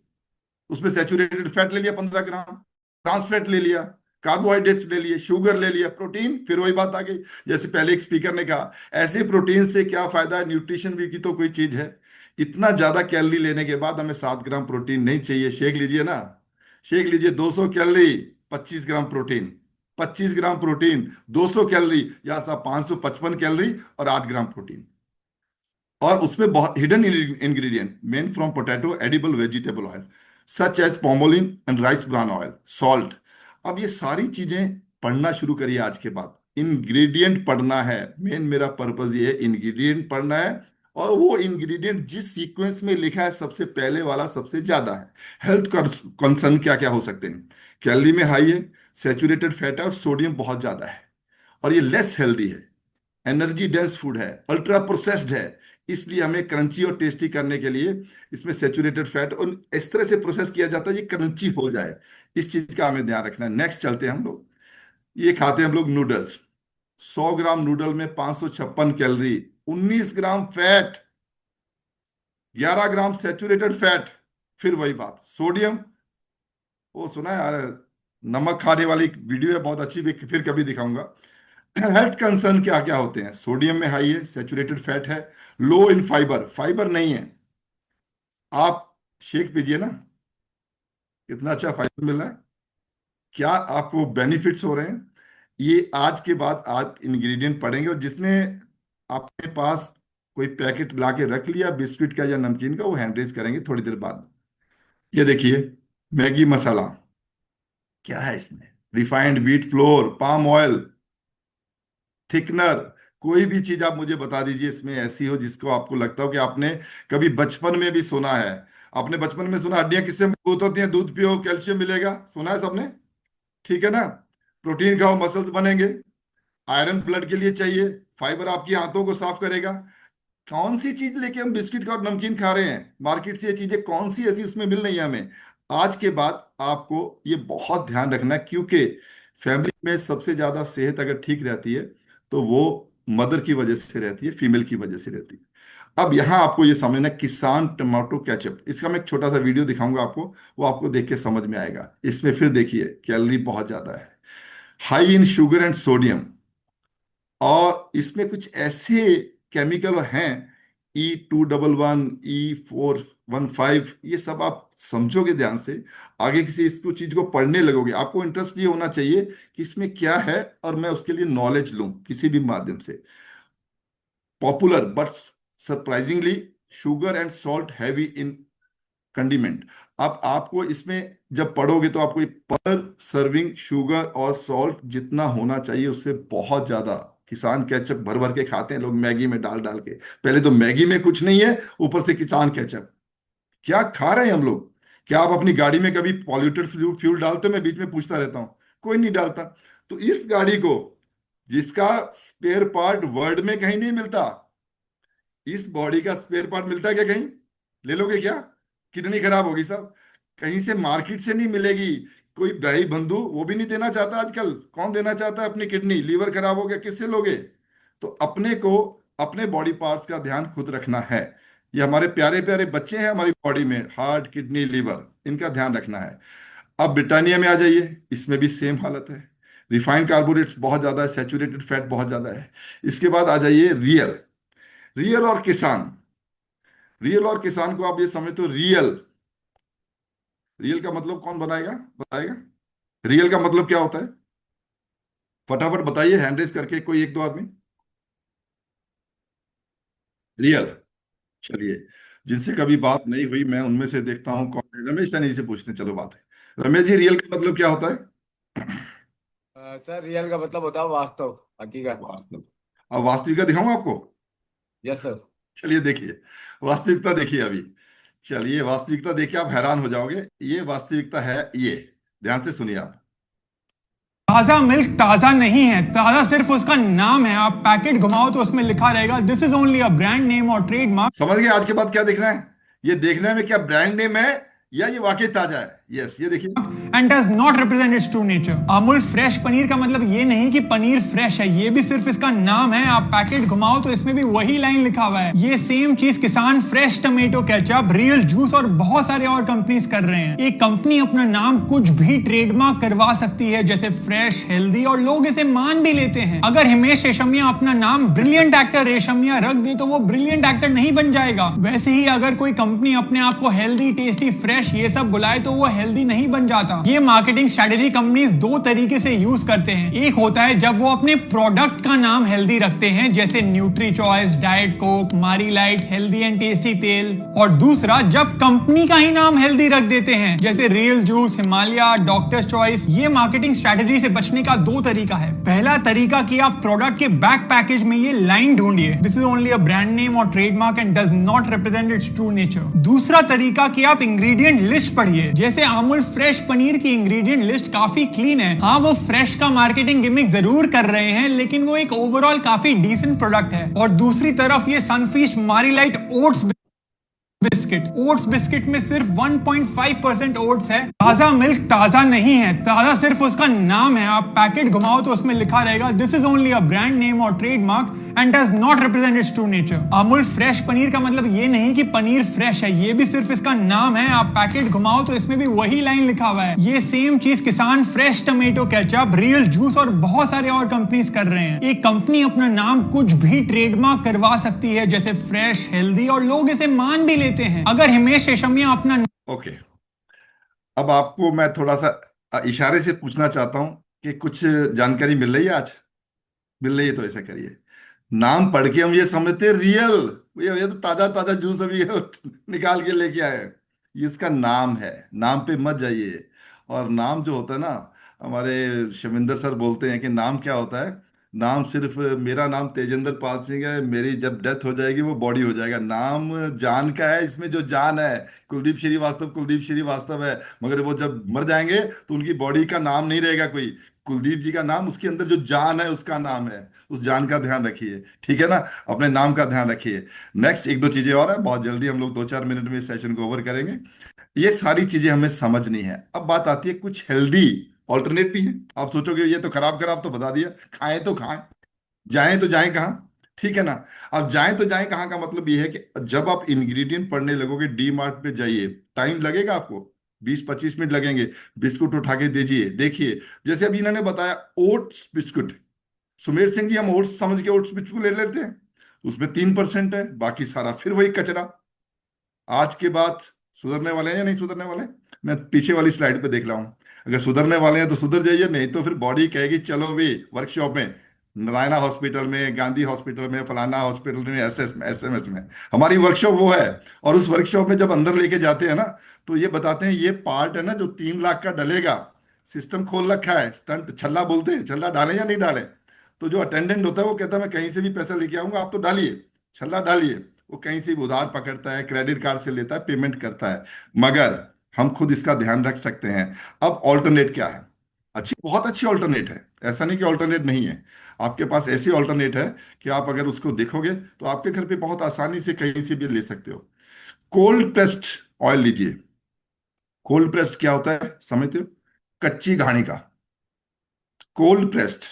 B: उसमें सैचुरेटेड फैट ले लिया 15 ग्राम, ट्रांस फैट ले लिया, कार्बोहाइड्रेट्स ले लिए, शुगर ले लिया, प्रोटीन, फिर वही बात आ गई जैसे पहले एक स्पीकर ने कहा, ऐसे प्रोटीन से क्या फायदा है? न्यूट्रिशन भी की तो कोई चीज है? इतना ज्यादा कैलोरी लेने के बाद हमें 7 ग्राम प्रोटीन नहीं चाहिए। शेक लीजिए ना, शेक लीजिए, 200 calorie, 25 gram protein, 25 gram protein, 200 calorie, या साहब 555 कैलोरी और 8 ग्राम प्रोटीन। और उसमें बहुत hidden ingredient main from potato, edible vegetable oil such as palmolein and rice bran oil, salt. अब ये सारी चीजें पढ़ना शुरू करिए आज के बाद। इंग्रेडिएंट पढ़ना है, मेन मेरा पर्पज ये है, इंग्रेडिएंट पढ़ना है। और वो इंग्रेडिएंट जिस सीक्वेंस में लिखा है सबसे पहले वाला सबसे ज्यादा है। हेल्थ कंसर्न क्या क्या हो सकते हैं? कैलोरी में हाई है, सैचुरेटेड फैट है, और सोडियम बहुत ज्यादा है, और ये लेस हेल्दी है। एनर्जी डेंस फूड है, अल्ट्रा प्रोसेस्ड है, इसलिए हमें क्रंची और टेस्टी करने के लिए इसमें सैचुरेटेड फैट और इस तरह से प्रोसेस किया जाता है ये क्रंची हो जाए, इस चीज का हमें ध्यान रखना है। नेक्स्ट चलते हैं हम लोग, ये खाते हैं हम लोग नूडल्स। 100 ग्राम नूडल में 556 कैलोरी, 19 ग्राम फैट, 11 ग्राम सैचुरेटेड फैट। फिर वही बात, सोडियम, वो सुना है यार, नमक खाने वाली वीडियो है बहुत अच्छी, भी फिर कभी दिखाऊंगा। हेल्थ कंसर्न क्या क्या होते हैं, सोडियम में हाई है, सैचुरेटेड फैट है, लो इन फाइबर, फाइबर नहीं है। आप शेक पीजिए ना, कितना अच्छा फाइबर मिल रहा है, क्या आपको बेनिफिट्स हो रहे हैं, ये आज के बाद आप इंग्रेडिएंट पढ़ेंगे। और जिसने आपके पास कोई पैकेट ला के रख लिया बिस्किट का या नमकीन का, वो हैंड रेज करेंगे थोड़ी देर बाद। ये देखिए मैगी मसाला, क्या है इसमें, refined wheat flour, palm oil, thickener, कोई भी चीज आप मुझे बता दीजिए इसमें ऐसी हो जिसको आपको लगता हो कि आपने कभी बचपन में भी सुना है। आपने बचपन में सुना हड्डियां किससे मजबूत होती हैं, दूध पियो कैल्शियम मिलेगा, सुना है सबने, ठीक है ना। प्रोटीन खाओ मसल्स बनेंगे, आयरन ब्लड के लिए चाहिए, फाइबर आपकी आंतों को साफ करेगा। कौन सी चीज लेके हम बिस्किट का और नमकीन खा रहे हैं मार्केट से, ये चीजें कौन सी ऐसी उसमें मिल रही है हमें। आज के बाद आपको ये बहुत ध्यान रखना है, क्योंकि फैमिली में सबसे ज्यादा सेहत अगर ठीक रहती है तो वो मदर की वजह से रहती है, फीमेल की वजह से रहती है। अब यहां आपको ये समझना, किसान टमाटो केचप, इसका मैं एक छोटा सा वीडियो दिखाऊंगा आपको, वो आपको देख के समझ में आएगा। इसमें फिर देखिए कैलोरी बहुत ज्यादा है, high in sugar and sodium, और इसमें कुछ ऐसे केमिकल हैं E211, E415, ये सब आप समझोगे ध्यान से, आगे किसी इसको चीज को पढ़ने लगोगे, आपको इंटरेस्ट ये होना चाहिए कि इसमें क्या है और मैं उसके लिए नॉलेज लूं किसी भी माध्यम से। Popular but surprisingly sugar and salt heavy in condiment. अब आपको इसमें जब पढ़ोगे तो आपको पर सर्विंग शुगर और सॉल्ट जितना होना चाहिए उससे बहुत ज्यादा। किसान केचप भर भर के खाते हैं लोग मैगी में डाल डाल के, पहले तो मैगी में कुछ नहीं है, ऊपर से किसान केचप, क्या खा रहे हैं हम लोग। क्या आप अपनी गाड़ी में कभी पॉल्यूटेड फ्यूल डालते हो, मैं बीच में पूछता रहता हूं, कोई नहीं डालता। तो इस गाड़ी को, जिसका स्पेयर पार्ट वर्ल्ड में कहीं नहीं मिलता, इस बॉडी का स्पेयर पार्ट मिलता है क्या कहीं, ले लोगे क्या, किडनी खराब होगी सब, कहीं से मार्केट से नहीं मिलेगी। कोई भाई बंधु वो भी नहीं देना चाहता आजकल, कौन देना चाहता है अपनी किडनी, लीवर खराब हो गया किससे लोगे। तो अपने को अपने बॉडी पार्ट्स का ध्यान खुद रखना है। ये हमारे प्यारे प्यारे बच्चे हैं हमारी बॉडी में, हार्ट किडनी लीवर, इनका ध्यान रखना है। अब ब्रिटानिया में आ जाइए, इसमें भी सेम हालत है, रिफाइंड कार्बोहाइड्रेट्स बहुत ज्यादा है, सैचुरेटेड फैट बहुत ज्यादा है। इसके बाद आ जाइए रियल, रियल और किसान। रियल और किसान को आप ये समझते हो, रियल, रियल का मतलब कौन बताएगा, रियल का मतलब क्या होता है, फटाफट बताइए हैंड रेज करके कोई एक दो आदमी। रियल, चलिए जिनसे कभी बात नहीं हुई मैं उनमें से देखता हूं कौन है। रमेश सैनी से पूछते हैं, चलो बात है। रमेश जी, रियल का मतलब क्या होता है।
G: सर रियल का मतलब होता है वास्तव, हकीकत।
B: वास्तव, अब वास्तविकता दिखाऊंगा आपको।
G: Yes sir.
B: चलिए देखिए वास्तविकता, देखिए अभी, चलिए वास्तविकता देखिए, आप हैरान हो जाओगे। ये वास्तविकता है, ये ध्यान से सुनिए आप।
E: ताजा मिल्क ताजा नहीं है, ताजा सिर्फ उसका नाम है। आप पैकेट घुमाओ तो उसमें लिखा रहेगा this is only a brand name और ट्रेडमार्क।
B: समझ गए आज के बाद क्या देखना है, ये देखने में क्या ब्रांड नेम है या ये वाकई ताजा है। यस, ये देखिए,
E: and does not represent its true nature. Amul fresh paneer का मतलब ये नहीं कि पनीर फ्रेश है, ये भी सिर्फ इसका नाम है। आप पैकेट घुमाओ तो इसमें भी वही लाइन लिखा हुआ है। ये सेम चीज किसान fresh tomato ketchup, real juice और बहुत सारे और कंपनीज कर रहे हैं। एक कंपनी अपना नाम कुछ भी ट्रेडमार्क करवा सकती है, जैसे फ्रेश, हेल्दी, और लोग इसे मान भी लेते हैं। अगर हिमेश रेशमिया अपना नाम ब्रिलियंट एक्टर रेशमिया रख दे तो वो ब्रिलियंट एक्टर नहीं बन जाएगा। वैसे ही अगर कोई कंपनी अपने आप को हेल्दी, टेस्टी, फ्रेश ये सब बुलाए तो वो हेल्दी नहीं बन जाता। ये मार्केटिंग स्ट्रेटेजी कंपनीज दो तरीके से यूज करते हैं। एक होता है जब वो अपने प्रोडक्ट का नाम हेल्दी रखते हैं, जैसे न्यूट्री चॉइस, डाइट कोक, मारी लाइट, हेल्दी एंड टेस्टी तेल। और दूसरा जब कंपनी का ही नाम हेल्दी रख देते हैं, जैसे real juice, Himalaya, doctors choice. ये मार्केटिंग स्ट्रेटेजी से बचने का दो तरीका है। पहला तरीका कि आप प्रोडक्ट के बैक पैकेज में ये लाइन ढूंढिए, this is only a brand name और trademark and does not represent its true nature. दूसरा तरीका कि आप इंग्रेडिएंट लिस्ट पढ़िए, जैसे अमूल फ्रेश पनीर की इंग्रेडिएंट लिस्ट काफी क्लीन है। हाँ, वो फ्रेश का मार्केटिंग गिमिक जरूर कर रहे हैं, लेकिन वो एक ओवरऑल काफी डिसेंट प्रोडक्ट है। और दूसरी तरफ ये सनफीस्ट मारी लाइट ओट्स बिस्किट में सिर्फ 1.5% ओट्स है। ताजा मिल्क ताजा नहीं है, ताजा सिर्फ उसका नाम है। आप पैकेट घुमाओ तो उसमें लिखा रहेगा this is only a brand name और trademark and does not represent its true nature. Amul fresh paneer का मतलब ये नहीं कि पनीर फ्रेश है, ये भी सिर्फ इसका नाम है। आप पैकेट घुमाओ तो इसमें भी वही लाइन लिखा हुआ है। ये सेम चीज किसान fresh tomato ketchup, real juice और बहुत सारे और कंपनीज कर रहे हैं। एक कंपनी अपना नाम कुछ भी ट्रेडमार्क करवा सकती है, जैसे फ्रेश, हेल्दी, और लोग इसे मान भी लेते हैं। अगर हिमेश रेशमिया अपना
B: ओके, अब आपको मैं थोड़ा सा इशारे से पूछना चाहता हूं कि कुछ जानकारी मिल रही है आज? मिल रही है तो ऐसा करिए, नाम पढ़ के हम ये समझते हैं रियल, ये तो ताजा ताजा जूस अभी निकाल के लेके आए हैं। ये इसका नाम है, नाम पे मत जाइए। और नाम जो होता है ना, हमारे शमिंदर सर बोलते हैं कि नाम क्या होता है, नाम सिर्फ मेरा नाम तेजेंद्र पाल सिंह है, मेरी जब डेथ हो जाएगी वो बॉडी हो जाएगा। नाम जान का है, इसमें जो जान है कुलदीप श्रीवास्तव है, मगर वो जब मर जाएंगे तो उनकी बॉडी का नाम नहीं रहेगा कोई। कुलदीप जी का नाम, उसके अंदर जो जान है उसका नाम है। उस जान का ध्यान रखिए, ठीक है ना, अपने नाम का ध्यान रखिए। नेक्स्ट एक दो चीजें और है, बहुत जल्दी हम लोग 2-4 मिनट में इस सेशन को ओवर करेंगे। ये सारी चीजें हमें समझनी है। अब बात आती है कुछ हेल्दी ऑल्टरनेट भी है। आप सोचोगे ये तो खराब खराब तो बता दिया, खाएं तो खाएं, जाएं तो जाएं कहाँ, ठीक है ना। अब जाएं तो जाएं कहाँ का मतलब ये है कि जब आप इंग्रेडिएंट पढ़ने लगोगे, डी मार्ट पे जाइए, टाइम लगेगा आपको, 20-25 मिनट लगेंगे। बिस्कुट उठा के दीजिए, देखिए जैसे अभी इन्होंने बताया ओट्स बिस्कुट, सुमेर सिंह जी, हम ओट्स समझ के ओट्स बिस्कुट ले लेते हैं, उसमें 3% है, बाकी सारा फिर वही कचरा। आज के बाद सुधरने वाले हैं या नहीं सुधरने वाले? मैं पीछे वाली स्लाइड पे देख रहा हूँ, अगर सुधरने वाले हैं तो सुधर जाइए, नहीं तो फिर बॉडी कहेगी चलो भी वर्कशॉप में, नारायणा हॉस्पिटल में, गांधी हॉस्पिटल में, फलाना हॉस्पिटल में, एसएमएस में हमारी वर्कशॉप वो है। और उस वर्कशॉप में जब अंदर लेके जाते हैं ना, तो ये बताते हैं ये पार्ट है ना जो 3 लाख का डलेगा, सिस्टम खोल रखा है, स्टंट छल्ला बोलते हैं, छल्ला डालें या नहीं डालें। तो जो अटेंडेंट होता है वो कहता है मैं कहीं से भी पैसा लेके आऊंगा, आप तो डालिए, छल्ला डालिए। वो कहीं से भी उधार पकड़ता है, क्रेडिट कार्ड से लेता है, पेमेंट करता है, मगर हम खुद इसका ध्यान रख सकते हैं। अब ऑल्टरनेट क्या है? बहुत अच्छी ऑल्टरनेट है, ऐसा नहीं कि ऑल्टरनेट नहीं है। आपके पास ऐसी ऑल्टरनेट है कि आप अगर उसको देखोगे तो आपके घर पे बहुत आसानी से कहीं से भी ले सकते हो। कोल्ड प्रेस्ड ऑयल लीजिए। कोल्ड प्रेस्ड क्या होता है समझते हो? कच्ची घानी का कोल्ड प्रेस्ड,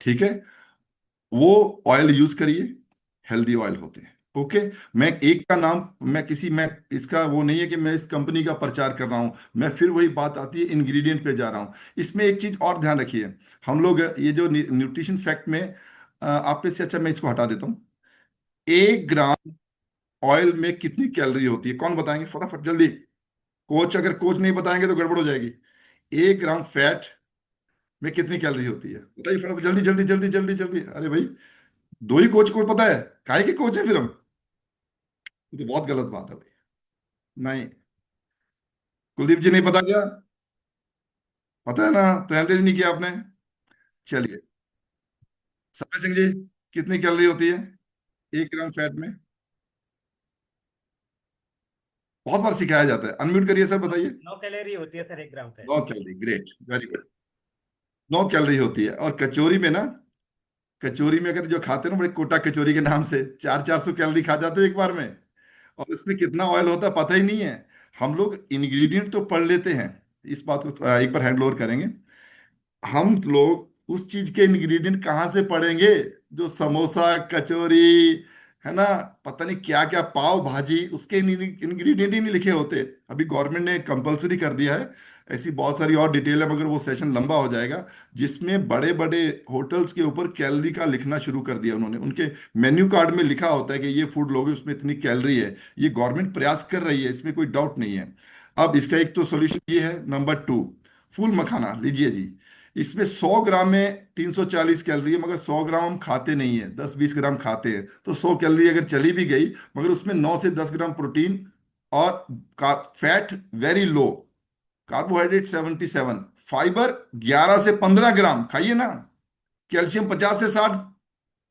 B: ठीक है, वो ऑयल यूज करिए, हेल्दी ऑयल होते हैं। ओके, मैं एक का नाम, मैं इसका वो नहीं है कि मैं इस कंपनी का प्रचार कर रहा हूं, मैं फिर वही बात आती है इंग्रेडिएंट पे जा रहा हूं। इसमें एक चीज और ध्यान रखिए, हम लोग ये जो न्यूट्रिशन फैक्ट में आप पे से, अच्छा मैं इसको हटा देता हूं। 1 ग्राम ऑयल में कितनी कैलोरी होती है, कौन बताएंगे फटाफट जल्दी? अगर कोच नहीं बताएंगे तो गड़बड़ हो जाएगी। 1 ग्राम फैट में कितनी कैलोरी होती है बताइए फटाफट, जल्दी जल्दी जल्दी जल्दी जल्दी। अरे भाई, 2 ही कोच को पता है, काहे के कोच है फिर हम? ये तो बहुत गलत बात है भाई। नहीं, कुलदीप जी नहीं पता क्या? पता है ना, तो एवरेज नहीं किया आपने। चलिए, समय सिंह जी, कितनी कैलोरी होती है 1 ग्राम फैट में? बहुत बार सिखाया जाता है, अनम्यूट करिए सर, बताइए।
H: 9 कैलोरी होती है सर 1 ग्राम fat.
B: 9 calorie, great, very good, 9 calorie होती है। और कचौरी में ना, कचौरी में अगर जो खाते हैं ना, बड़े कोटा कचौरी के नाम से 400-400 कैलोरी खा जाते हो एक बार में, और इसमें कितना ऑयल होता है पता ही नहीं है। हम लोग इंग्रेडिएंट तो पढ़ लेते हैं, इस बात को एक बार हैंड ओवर करेंगे। हम लोग उस चीज के इंग्रेडिएंट कहाँ से पढ़ेंगे जो समोसा, कचौरी, है ना, पता नहीं क्या क्या, पाव भाजी, उसके इंग्रेडिएंट ही नहीं लिखे होते। अभी गवर्नमेंट ने कंपलसरी कर दिया है, ऐसी बहुत सारी और डिटेल है, मगर वो सेशन लंबा हो जाएगा, जिसमें बड़े बड़े होटल्स के ऊपर कैलोरी का लिखना शुरू कर दिया उन्होंने। उनके मेन्यू कार्ड में लिखा होता है कि ये फूड लोगे उसमें इतनी कैलोरी है। ये गवर्नमेंट प्रयास कर रही है, इसमें कोई डाउट नहीं है। अब इसका एक तो सोल्यूशन ये है। नंबर 2, फूल मखाना लीजिए जी। इसमें 100 ग्राम में 340 कैलोरी है, मगर 100 ग्राम हम खाते नहीं है, 10-20 ग्राम खाते हैं, तो 100 कैलोरी अगर चली भी गई, मगर उसमें 9 से 10 ग्राम प्रोटीन और fat very low, carbohydrate 77, fibre 11 से 15 ग्राम खाइए ना, कैल्शियम 50 से 60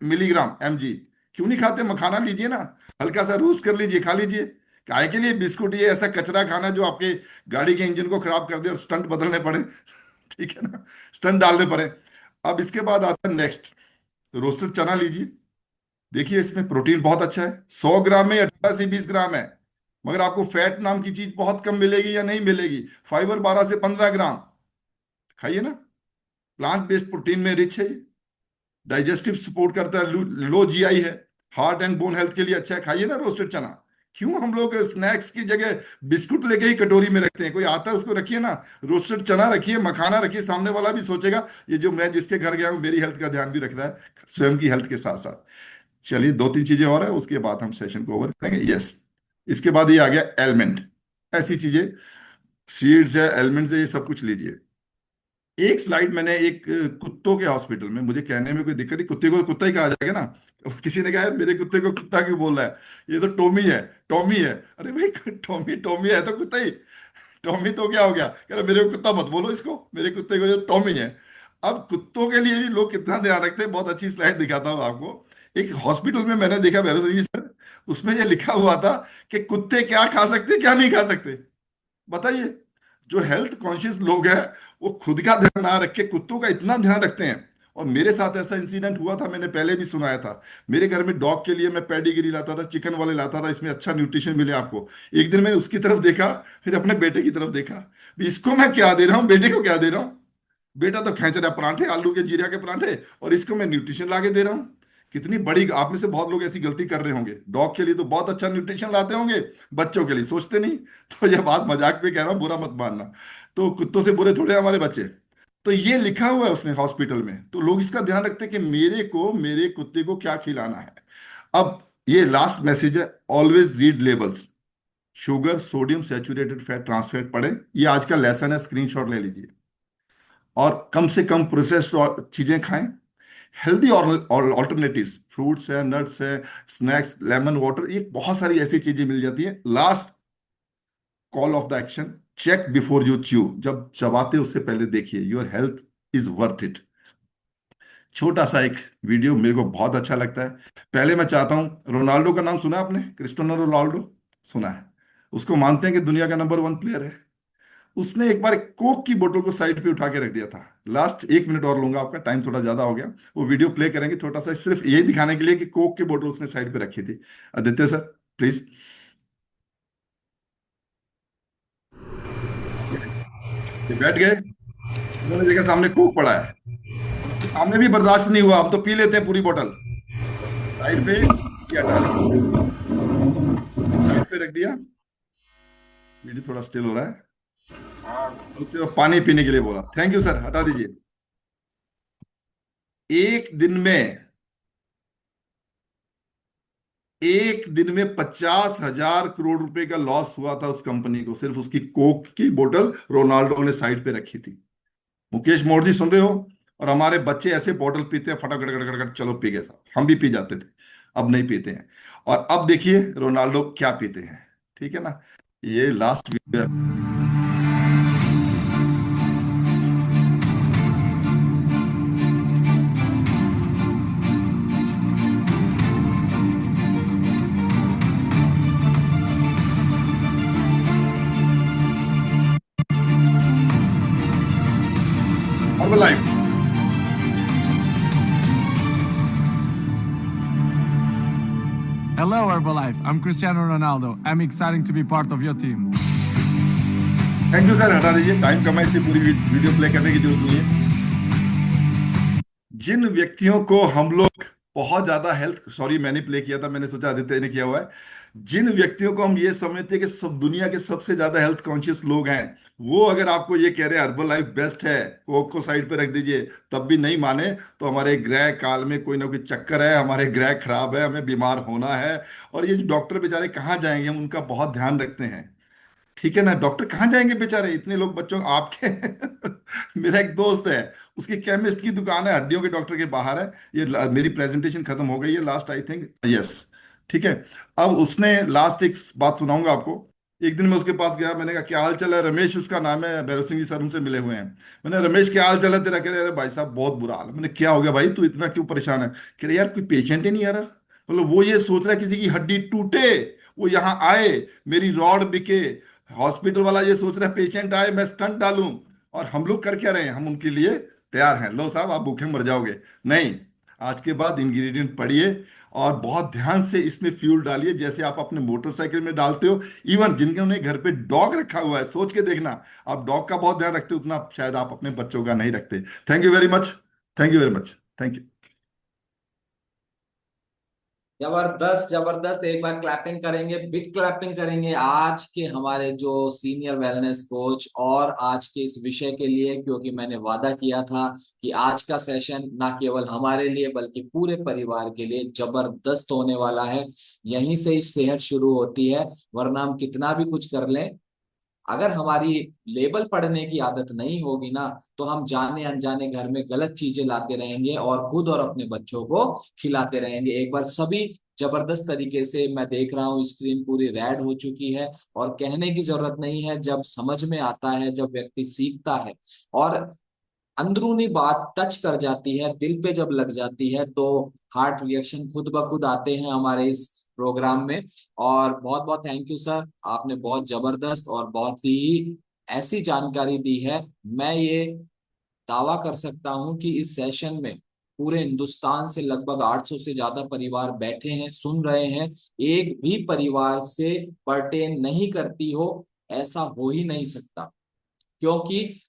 B: मिलीग्राम mg। क्यों नहीं खाते? मखाना लीजिए ना, हल्का सा रोस्ट कर लीजिए, खा लीजिए, काहे के लिए बिस्कुट, ये ऐसा कचरा खाना जो आपके गाड़ी के इंजन को खराब कर दे और स्टंट बदलने पड़े। ठीक है ना, स्टंट डालने पड़े। अब इसके बाद आता है नेक्स्ट, रोस्टेड चना लीजिए। देखिए इसमें प्रोटीन बहुत अच्छा है, 100 ग्राम में 18 से 20 ग्राम है, मगर आपको फैट नाम की चीज बहुत कम मिलेगी या नहीं मिलेगी। फाइबर 12 से 15 ग्राम, खाइए ना। प्लांट बेस्ड प्रोटीन में रिच है, डाइजेस्टिव सपोर्ट करता है, लो जीआई है, हार्ट एंड बोन हेल्थ के लिए अच्छा है। खाइए ना रोस्टेड चना। क्यों हम लोग स्नैक्स की जगह बिस्कुट लेके ही कटोरी में रखते हैं? कोई आता है उसको रखिए ना, रोस्टेड चना रखिए, मखाना रखिए, सामने वाला भी सोचेगा ये जो मैं जिसके घर गया हूं मेरी हेल्थ का ध्यान भी रख रहा है, स्वयं की हेल्थ के साथ साथ। चलिए 2-3 चीजें और है, उसके बाद हम सेशन को ओवर करेंगे। यस, इसके बाद ये आ गया एलमेंट, ऐसी चीजें, सीड्स है, एलिमेंट्स है, ये सब कुछ लीजिए। एक स्लाइड मैंने एक कुत्तों के हॉस्पिटल में, मुझे कहने में कोई दिक्कत नहीं, कुत्ते को कुत्ता ही कहा जाएगा ना। किसी ने कहा यार मेरे कुत्ते को कुत्ता क्यों बोल रहा है, ये तो टॉमी है, टॉमी है। अरे भाई टॉमी टॉमी है तो कुत्ता ही, टॉमी तो क्या हो गया, कह रहा मेरे को कुत्ता मत बोलो, इसको मेरे कुत्ते को जो टॉमी है। अब कुत्तों के लिए भी लोग कितना ध्यान रखते हैं, बहुत अच्छी स्लाइड दिखाता हूँ आपको। एक हॉस्पिटल में मैंने देखा भैरव सिंह जी सर, उसमें ये लिखा हुआ था कि कुत्ते क्या खा सकते क्या नहीं खा सकते। बताइए, जो हेल्थ कॉन्शियस लोग हैं वो खुद का ध्यान ना रख के कुत्तों का इतना ध्यान रखते हैं। और मेरे साथ ऐसा इंसिडेंट हुआ था, मैंने पहले भी सुनाया था। मेरे घर में डॉग के लिए मैं पेडिग्री लाता था, चिकन वाले लाता था, इसमें अच्छा न्यूट्रिशन मिले आपको। एक दिन मैंने उसकी तरफ देखा, फिर अपने बेटे की तरफ देखा, भी इसको मैं क्या दे रहा हूँ, बेटे को क्या दे रहा हूँ। बेटा तो खींच रहा है परांठे, आलू के जीरा के परांठे, और इसको मैं न्यूट्रिशन ला के दे रहा हूँ। कितनी बड़ी, आप में से बहुत लोग ऐसी गलती कर रहे होंगे। डॉग के लिए तो बहुत अच्छा न्यूट्रिशन लाते होंगे, बच्चों के लिए सोचते नहीं। तो ये बात मजाक में कह रहा हूँ, बुरा मत मानना। तो कुत्तों से बुरे थोड़े हमारे बच्चे। तो ये लिखा हुआ है उसने हॉस्पिटल में, तो लोग इसका ध्यान रखते हैं कि मेरे को, मेरे कुत्ते को क्या खिलाना है। अब ये लास्ट मैसेज है, always read labels. Sugar, sodium, saturated fat, trans fat पढ़े, ये आज का लेसन है, स्क्रीनशॉट ले लीजिए। और कम से कम प्रोसेस्ड चीजें खाएं। हेल्दी और ऑल्टरनेटिव्स, फ्रूट्स है, नट्स है, स्नैक्स, लेमन वाटर, ये बहुत सारी ऐसी चीजें मिल जाती हैं। Last call of the action, check before you chew. जब चबाते उससे पहले देखिए, your health is worth it. छोटा सा एक वीडियो मेरे को बहुत अच्छा लगता है। पहले मैं चाहता हूं, रोनाल्डो का नाम सुना है आपने? क्रिस्टियानो रोनाल्डो सुना है? उसको मानते हैं कि दुनिया का नंबर 1 प्लेयर है। उसने एक बार कोक की बोतल को साइड पे उठा के रख दिया था। लास्ट 1 मिनट और लूंगा, आपका टाइम थोड़ा ज्यादा हो गया। वो वीडियो प्ले करेंगे छोटा सा, सिर्फ यही दिखाने के लिए कि कोक की बोतल उसने साइड पे रखी थी। Aditya sir please. बैठ गए, उन्होंने देखा सामने कोक पड़ा है, सामने भी बर्दाश्त नहीं हुआ, अब तो पी लेते हैं पूरी बोतल। साइड पे क्या हटा दिया, साइड पे रख दिया। वीडियो थोड़ा स्टिल हो रहा है, तो पानी पीने के लिए बोला। थैंक यू सर, हटा दीजिए। एक दिन में 50,000 करोड़ रुपए का लॉस हुआ था उस कंपनी को, सिर्फ उसकी कोक की बोतल रोनाल्डो ने साइड पे रखी थी। मुकेश मोदी सुन रहे हो? और हमारे बच्चे ऐसे बोतल पीते हैं फटाफट गड़गड़, चलो पी गए साहब। हम भी पी जाते थे, अब नहीं पीते हैं। और अब देखिए रोनाल्डो क्या पीते हैं। ठीक है ना, ये लास्ट वीडियो है। Life.
I: Hello Herbalife, I'm Cristiano Ronaldo. I'm excited to be part of your team.
B: Thank you sir, हटा दीजिए, टाइम कम है, इसलिए पूरी वीडियो प्ले करने की जरूरत नहीं है। जिन व्यक्तियों को हम लोग बहुत ज्यादा हेल्थ, सॉरी मैंने प्ले किया था, मैंने सोचा आदित्य ने किया हुआ है। जिन व्यक्तियों को हम ये समझते हैं कि सब दुनिया के सबसे ज्यादा हेल्थ कॉन्शियस लोग हैं, वो अगर आपको ये कह रहे हैं हर्बल लाइफ बेस्ट है, कोक को साइड पे रख दीजिए, तब भी नहीं माने, तो हमारे ग्रह काल में कोई ना कोई चक्कर है, हमारे ग्रह खराब है, हमें बीमार होना है। और ये जो डॉक्टर बेचारे कहाँ जाएंगे, हम उनका बहुत ध्यान रखते हैं। ठीक है ना, डॉक्टर कहाँ जाएंगे बेचारे, इतने लोग बच्चों आपके मेरा एक दोस्त है, उसकी केमिस्ट की दुकान है, हड्डियों के डॉक्टर के बाहर है। ये मेरी प्रेजेंटेशन खत्म हो गई है, लास्ट आई थिंक, यस ठीक है। अब उसने लास्ट एक बात सुनाऊंगा आपको। एक दिन मैं उसके पास गया, मैंने कहा क्या हाल चाल है, रमेश उसका नाम है, भैरव सिंह जी सर उनसे मिले हुए हैं। मैंने रमेश क्या हाल चाल है तेरा? कह रहे अरे भाई साहब बहुत बुरा हाल है। मैंने क्या हो गया भाई, तू इतना क्यों परेशान है? कह रहे यार कोई पेशेंट ही नहीं आ रहा। मतलब वो ये सोच रहा है किसी की हड्डी टूटे, वो यहाँ आए, मेरी रॉड बिके, हॉस्पिटल वाला ये सोच रहा है पेशेंट आए मैं स्टंट डालूं, और हम लोग कर क्या रहे हैं, हम उनके लिए तैयार हैं, लो साहब आप भूखे मर जाओगे। नहीं, आज के बाद इंग्रेडिएंट पढ़िए और बहुत ध्यान से इसमें फ्यूल डालिए, जैसे आप अपने मोटरसाइकिल में डालते हो। इवन जिन्होंने घर पे डॉग रखा हुआ है, सोच के देखना, आप डॉग का बहुत ध्यान रखते हो, उतना शायद आप अपने बच्चों का नहीं रखते। Thank you very much, thank you very much, thank you.
A: जबरदस्त जबरदस्त, एक बार क्लैपिंग करेंगे, बिग क्लैपिंग करेंगे आज के हमारे जो सीनियर वेलनेस कोच और आज के इस विषय के लिए, क्योंकि मैंने वादा किया था कि आज का सेशन ना केवल हमारे लिए बल्कि पूरे परिवार के लिए जबरदस्त होने वाला है। यहीं से ही सेहत शुरू होती है, वरना हम कितना भी कुछ कर लें, अगर हमारी लेबल पढ़ने की आदत नहीं होगी ना, तो हम जाने अनजाने घर में गलत चीजें लाते रहेंगे और खुद और अपने बच्चों को खिलाते रहेंगे। एक बार सभी जबरदस्त तरीके से, मैं देख रहा हूँ स्क्रीन पूरी रेड हो चुकी है, और कहने की जरूरत नहीं है, जब समझ में आता है, जब व्यक्ति सीखता है और अंदरूनी बात टच कर जाती है, दिल पे जब लग जाती है, तो हार्ट रिएक्शन खुद ब खुद आते हैं हमारे इस प्रोग्राम में। और बहुत बहुत थैंक यू सर, आपने बहुत जबरदस्त और बहुत ही ऐसी जानकारी दी है। मैं ये दावा कर सकता हूं कि इस सेशन में पूरे हिंदुस्तान से लगभग 800 से ज्यादा परिवार बैठे हैं, सुन रहे हैं। एक भी परिवार से पर्टेन नहीं करती हो, ऐसा हो ही नहीं सकता, क्योंकि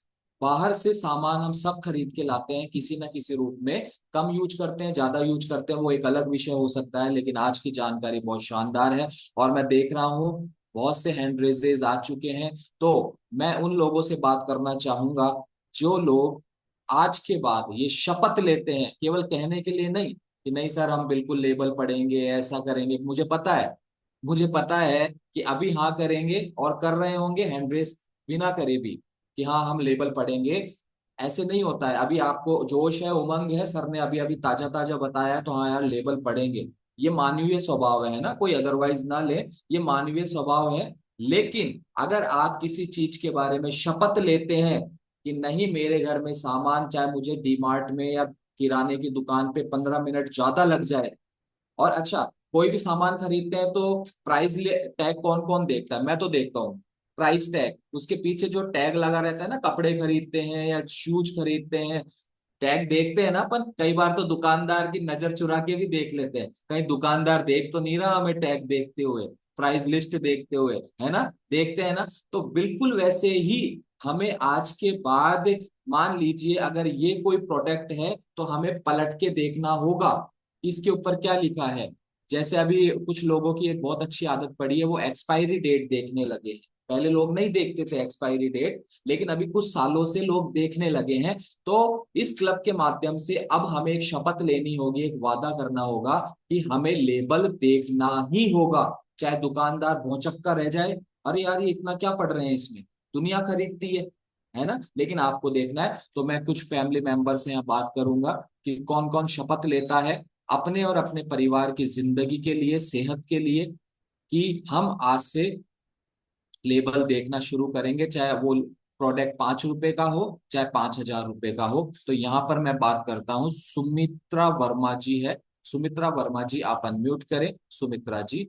A: बाहर से सामान हम सब खरीद के लाते हैं किसी ना किसी रूप में, कम यूज करते हैं ज्यादा यूज करते हैं, वो एक अलग विषय हो सकता है, लेकिन आज की जानकारी बहुत शानदार है। और मैं देख रहा हूँ बहुत से हैंड रेजेस आ चुके हैं, तो मैं उन लोगों से बात करना चाहूंगा जो लोग आज के बाद ये शपथ लेते हैं, केवल कहने के लिए नहीं कि नहीं सर हम बिल्कुल लेबल पढ़ेंगे, ऐसा करेंगे। मुझे पता है कि अभी हाँ करेंगे और कर रहे होंगे हैंड रेस बिना करे भी कि हाँ हम लेबल पढ़ेंगे। ऐसे नहीं होता है, अभी आपको जोश है, उमंग है, सर ने अभी अभी ताजा ताजा बताया, तो हाँ यार लेबल पढ़ेंगे। ये मानवीय स्वभाव है ना, कोई अदरवाइज ना ले, ये मानवीय स्वभाव है। लेकिन अगर आप किसी चीज के बारे में शपथ लेते हैं कि नहीं, मेरे घर में सामान चाहे मुझे डीमार्ट में या किराने की दुकान पे 15 मिनट ज्यादा लग जाए, और अच्छा कोई भी सामान खरीदते हैं तो प्राइस टैग कौन कौन देखता है? मैं तो देखता हूँ प्राइस टैग, उसके पीछे जो टैग लगा रहता है ना, कपड़े खरीदते हैं या शूज खरीदते हैं, टैग देखते हैं ना अपन। कई बार तो दुकानदार की नजर चुरा के भी देख लेते हैं, कहीं दुकानदार देख तो नहीं रहा हमें टैग देखते हुए, प्राइस लिस्ट देखते हुए, है ना, देखते हैं ना। तो बिल्कुल वैसे ही हमें आज के बाद, मान लीजिए अगर ये कोई प्रोडक्ट है, तो हमें पलट के देखना होगा इसके ऊपर क्या लिखा है। जैसे अभी कुछ लोगों की एक बहुत अच्छी आदत पड़ी है, वो एक्सपायरी डेट देखने लगे हैं। पहले लोग नहीं देखते थे एक्सपायरी डेट, लेकिन अभी कुछ सालों से लोग देखने लगे हैं। तो इस क्लब के माध्यम से अब हमें एक शपथ लेनी होगी, एक वादा करना होगा कि हमें लेबल देखना ही होगा, चाहे दुकानदार भौचक्का रह जाए, अरे यार ये इतना क्या पढ़ रहे हैं इसमें, दुनिया खरीदती है ना, लेकिन आपको देखना है। तो मैं कुछ फैमिली मेंबर से यहाँ बात करूंगा कि कौन कौन शपथ लेता है अपने और अपने परिवार की जिंदगी के लिए, सेहत के लिए, कि हम आज से लेबल देखना शुरू करेंगे, चाहे वो प्रोडक्ट 5 रुपए का हो चाहे 5,000 रुपए का हो। तो यहाँ पर मैं बात करता हूँ, सुमित्रा वर्मा जी है। सुमित्रा वर्मा जी आप अनम्यूट करें। Sumitra ji,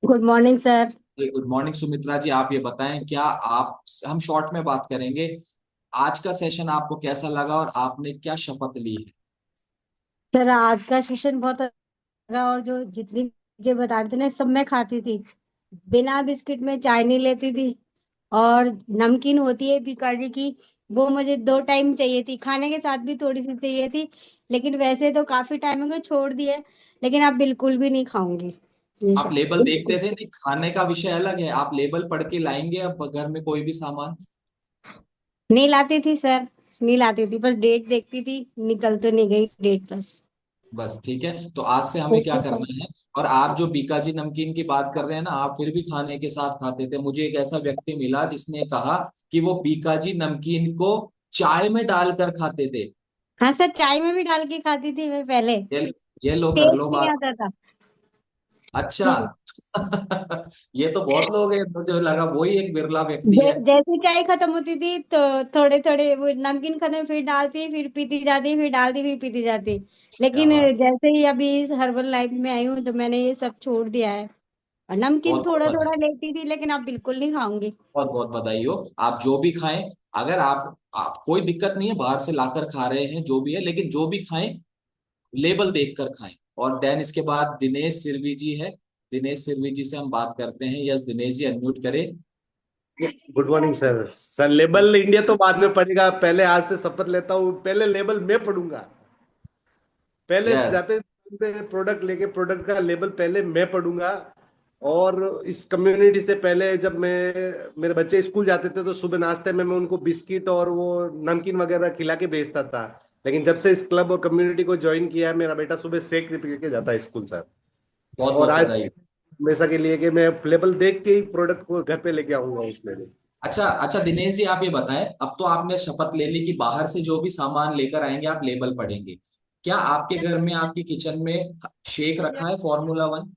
J: good morning sir.
A: Good morning Sumitra ji. आप ये बताएं, क्या आप, हम शॉर्ट में बात करेंगे, आज का सेशन आपको कैसा लगा और आपने क्या शपथ ली है?
J: सर आज का सेशन बहुत लगा, और जो जितनी चीजें बता रहे थे ना सब मैं खाती थी, बिना बिस्किट में चाय नहीं लेती थी, और नमकीन होती है बीकाजी की, वो मुझे 2 टाइम चाहिए थी, खाने के साथ भी थोड़ी सी चाहिए थी, लेकिन वैसे तो काफी टाइम हो गया छोड़ दिए, लेकिन अब बिल्कुल भी नहीं खाऊंगी ये
A: आप
J: सब।
A: लेबल देखते थे? नहीं, खाने का विषय अलग है, आप लेबल पढ़ के लाएंगे अब घर में कोई भी सामान?
J: नहीं लाती थी सर, नहीं लाती थी, बस डेट देखती थी, निकल तो नहीं गई डेट बस।
A: बस ठीक है, तो आज से हमें क्या करना है। और आप जो बीकाजी नमकीन की बात कर रहे हैं ना, आप फिर भी खाने के साथ खाते थे। मुझे एक ऐसा व्यक्ति मिला जिसने कहा कि वो बीकाजी नमकीन को चाय में डालकर खाते थे।
J: हाँ सर, चाय में भी डाल के खाती थी मैं पहले,
A: ये, ये लो कर
J: टेस्ट
A: लो
J: नहीं
A: बात।
J: आता था।
A: अच्छा, ये तो बहुत लोग हैं, मुझे लगा वही एक बिरला व्यक्ति है।
J: जैसे चाय खत्म होती थी तो थोड़े थोड़े वो नमकीन खत्म, फिर डालती, फिर पीती जाती, फिर डालती, फिर पीती जाती।
A: क्या
J: लेकिन
A: बात।
J: जैसे ही अभी इस हर्बल लाइफ में आई हूँ तो मैंने ये सब छोड़ दिया है। और नमकीन
A: बहुत बहुत
J: थोड़ा थोड़ा
A: बधाई,
J: लेती थी, लेकिन अब बिल्कुल नहीं खाऊंगी।
A: बहुत बहुत बधाई हो। आप जो भी खाएं, अगर आप कोई दिक्कत नहीं है, बाहर से लाकर खा रहे हैं जो भी है, लेकिन जो भी खाएं लेबल देखकर खाएं। और देन इसके बाद दिनेश सिरवी जी है, दिनेश सिरवी जी से हम बात करते हैं। यस दिनेश जी, अनम्यूट करें।
K: Good morning sir. Sir label India तो बाद में पड़ेगा, पहले आज से शपथ लेता हूँ, पहले लेबल मैं पढ़ूंगा। पहले
A: यस,
K: जाते प्रोडक्ट लेके प्रोडक्ट का लेबल पहले मैं पढ़ूंगा। और इस कम्युनिटी से पहले जब मेरे बच्चे स्कूल जाते थे तो सुबह नाश्ते में मैं उनको बिस्किट और वो नमकीन वगैरह खिला के भेजता था। लेकिन जब से इस क्लब और कम्युनिटी को ज्वाइन किया है, मेरा बेटा सुबह शेक पी के जाता है स्कूल सर।
A: बहुत
K: और
A: बहुत
K: आज
A: बधाई।
K: हमेशा के लिए कि मैं लेबल देख के ही प्रोडक्ट को घर पे लेके आऊंगा उसमें।
A: अच्छा अच्छा दिनेश जी, आप ये बताएं, अब तो आपने शपथ ले ली कि बाहर से जो भी सामान लेकर आएंगे आप लेबल पढ़ेंगे। क्या आपके घर में, आपकी किचन में शेक रखा है Formula 1?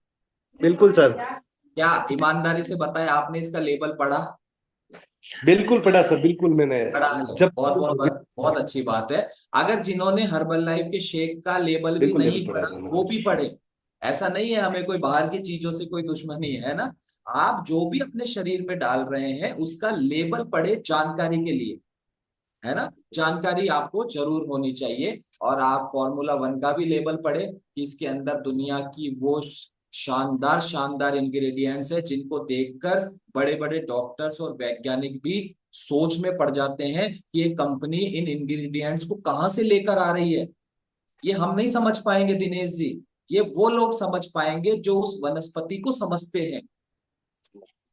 K: बिल्कुल सर।
A: क्या ईमानदारी से बताएं, आपने इसका लेबल पढ़ा?
K: बिल्कुल पढ़ा सर, बिल्कुल मैंने।
A: पढ़ा है।
K: जब
A: बहुत बहुत बहुत अच्छी बात है। अगर जिन्होंने हर्बल लाइफ के शेक का लेबल भी
K: बिल्कुल
A: नहीं
K: लेबल पढ़ा
A: पढ़ा
K: सर
A: वो
K: मैंने।
A: भी पढ़े। ऐसा नहीं है हमें कोई बाहर की चीजों से कोई दुश्मनी है ना। आप जो भी अपने शरीर में डाल रहे हैं उसका लेबल पढ़े जानकारी के लिए, है ना। जानकारी आपको जरूर होनी चाहिए। और आप Formula 1 का भी लेबल पढ़े कि इसके अंदर दुनिया की वो शानदार शानदार इंग्रेडिएंट्स है जिनको देखकर बड़े बड़े डॉक्टर्स और वैज्ञानिक भी सोच में पड़ जाते हैं कि ये कंपनी इन इंग्रेडिएंट्स को कहां से लेकर आ रही है। ये हम नहीं समझ पाएंगे दिनेश जी, ये वो लोग समझ पाएंगे जो उस वनस्पति को समझते हैं।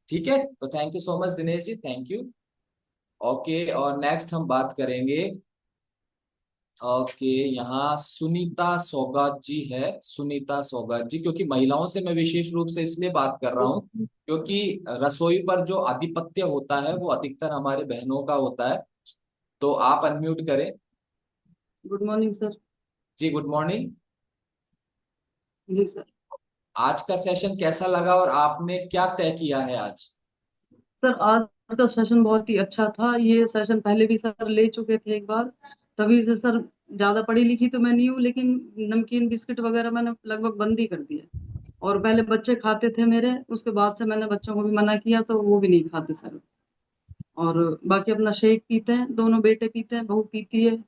A: ठीक है, तो thank you so much Dinesh ji, thank you. Okay, और नेक्स्ट हम बात करेंगे। ओके, यहाँ सुनीता सौगात जी है, सुनीता सौगात जी। क्योंकि महिलाओं से मैं विशेष रूप से इसलिए बात कर रहा हूँ क्योंकि रसोई पर जो आधिपत्य होता है वो अधिकतर हमारे बहनों का होता है। तो आप अनम्यूट करें।
F: Good morning sir.
A: जी गुड मॉर्निंग।
F: जी सर।
A: आज का सेशन कैसा लगा और आपने क्या तय किया है आज?
F: सर आज का सेशन बहुत ही अच्छा था। ये सेशन पहले भी सर ले चुके थे एक बार, तभी से सर ज्यादा पढ़ी लिखी तो मैं नहीं हूँ, लेकिन नमकीन बिस्किट वगैरह मैंने लगभग बंद ही कर दिया। और पहले बच्चे खाते थे मेरे, उसके बाद से मैंने बच्चों को भी मना किया तो वो भी नहीं खाते सर। और बाकी अपना शेक पीते हैं, दोनों बेटे पीते हैं, बहू पीती है,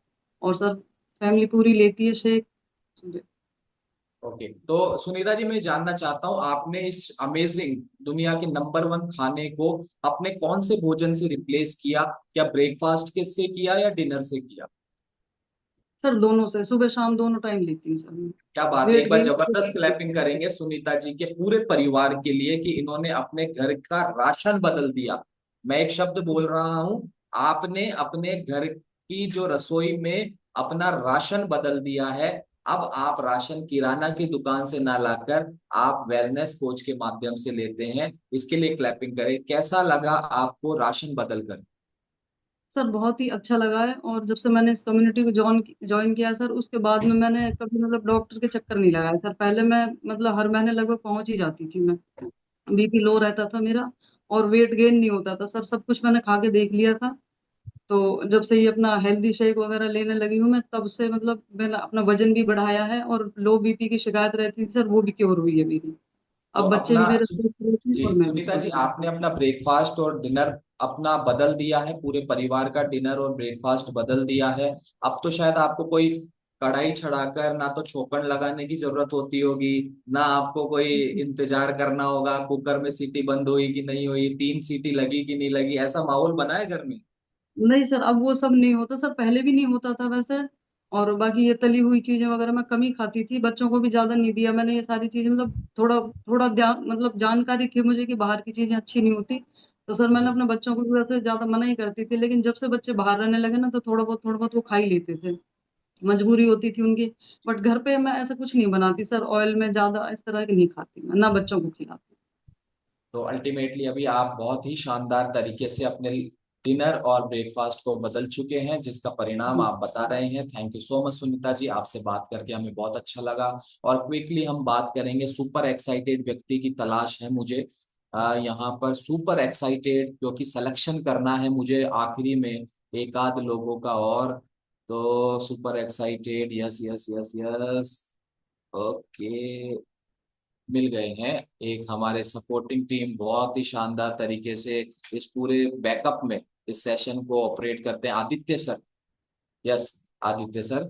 F: और सर फैमिली पूरी लेती है शेक।
A: ओके, तो सुनीता जी मैं जानना चाहता हूँ आपने इस अमेजिंग दुनिया के नंबर 1 खाने को अपने कौन से भोजन से रिप्लेस किया? क्या ब्रेकफास्ट के से किया या डिनर से किया?
F: सर दोनों से, सुबह शाम दोनों टाइम लेती हूँ सर मैं।
A: क्या बात है,
F: वेट
A: एक बार
F: गेन।
A: जबरदस्त क्लैपिंग करेंगे सुनीता जी के पूरे परिवार के लिए कि इन्होंने अपने घर का राशन बदल दिया। मैं एक शब्द बोल रहा हूं, आपने अपने घर की जो रसोई में अपना राशन बदल दिया है। अब आप राशन किराना की दुकान से ना लाकर आप वेलनेस कोच के माध्यम से लेते हैं। इसके लिए क्लैपिंग करें। कैसा लगा आपको राशन बदल कर?
F: सर बहुत ही अच्छा लगा है, और जब से मैंने इस कम्युनिटी को ज्वाइन किया सर, उसके बाद में मैंने कभी मतलब डॉक्टर के चक्कर नहीं लगाया सर। पहले मैं मतलब हर महीने लगभग पहुंच ही जाती थी मैं। बीपी लो रहता था मेरा, और वेट गेन नहीं होता था सर। सब कुछ मैंने खा के देख लिया था। तो जब से ये अपना हेल्दी शेक वगैरह लेने लगी हूँ मैं, तब से मतलब मैंने अपना वजन भी बढ़ाया है, और लो बीपी की शिकायत रहती थी सर, वो भी क्योर हुई है मेरी।
A: तो
F: अब बच्चे
A: अपना,
F: भी मेरे स्वस्थ रहते हैं
A: जी
F: और मैं भी
A: सुनीता जी,
F: स्वस्थ रहती
A: आपने अपना ब्रेकफास्ट और डिनर अपना बदल दिया है, पूरे परिवार का डिनर और ब्रेकफास्ट बदल दिया है। अब तो शायद आपको कोई कढ़ाई चढ़ाकर ना तो छोकन लगाने की जरूरत होती होगी, ना आपको कोई
F: हूँ।
A: इंतजार करना होगा कुकर में सीटी बंद हुई कि नहीं हुई, 3 सीटी लगी कि नहीं लगी। ऐसा माहौल बना है घर में?
F: नहीं सर, अब वो सब नहीं होता सर, पहले भी नहीं होता था वैसे। और बाकी ये तली हुई चीजें वगैरह मैं कम ही खाती थी, बच्चों को भी ज्यादा नहीं दिया मैंने ये सारी चीजें। मतलब थोड़ा थोड़ा ध्यान, मतलब जानकारी थी मुझे कि बाहर की चीजें अच्छी नहीं होती, तो सर मैंने
A: जी।
F: अपने बच्चों को भी वैसे ज्यादा मना ही करती थी। लेकिन जब से बच्चे बाहर रहने लगे ना, तो थोड़ा बहुत वो खा ही लेते थे, मजबूरी होती थी उनकी। बट घर पे मैं ऐसा कुछ नहीं बनाती सर, ऑयल में ज्यादा इस तरह की नहीं खाती मैं, ना बच्चों को खिलाती।
A: तो अल्टीमेटली अभी आप बहुत ही शानदार तरीके से अपने डिनर और ब्रेकफास्ट को बदल चुके हैं, जिसका परिणाम आप बता रहे हैं। Thank you so much Sunita ji, आपसे बात करके हमें बहुत अच्छा लगा। और क्विकली हम बात करेंगे, सुपर एक्साइटेड व्यक्ति की तलाश है मुझे यहाँ पर, सुपर एक्साइटेड, क्योंकि सिलेक्शन करना है मुझे आखिरी में एक आध लोगों का। और तो super excited, yes yes yes yes, okay, मिल गए हैं। एक हमारे सपोर्टिंग टीम बहुत ही शानदार तरीके से इस पूरे बैकअप में इस सेशन को ऑपरेट करते हैं, Aditya sir. Yes Aditya sir.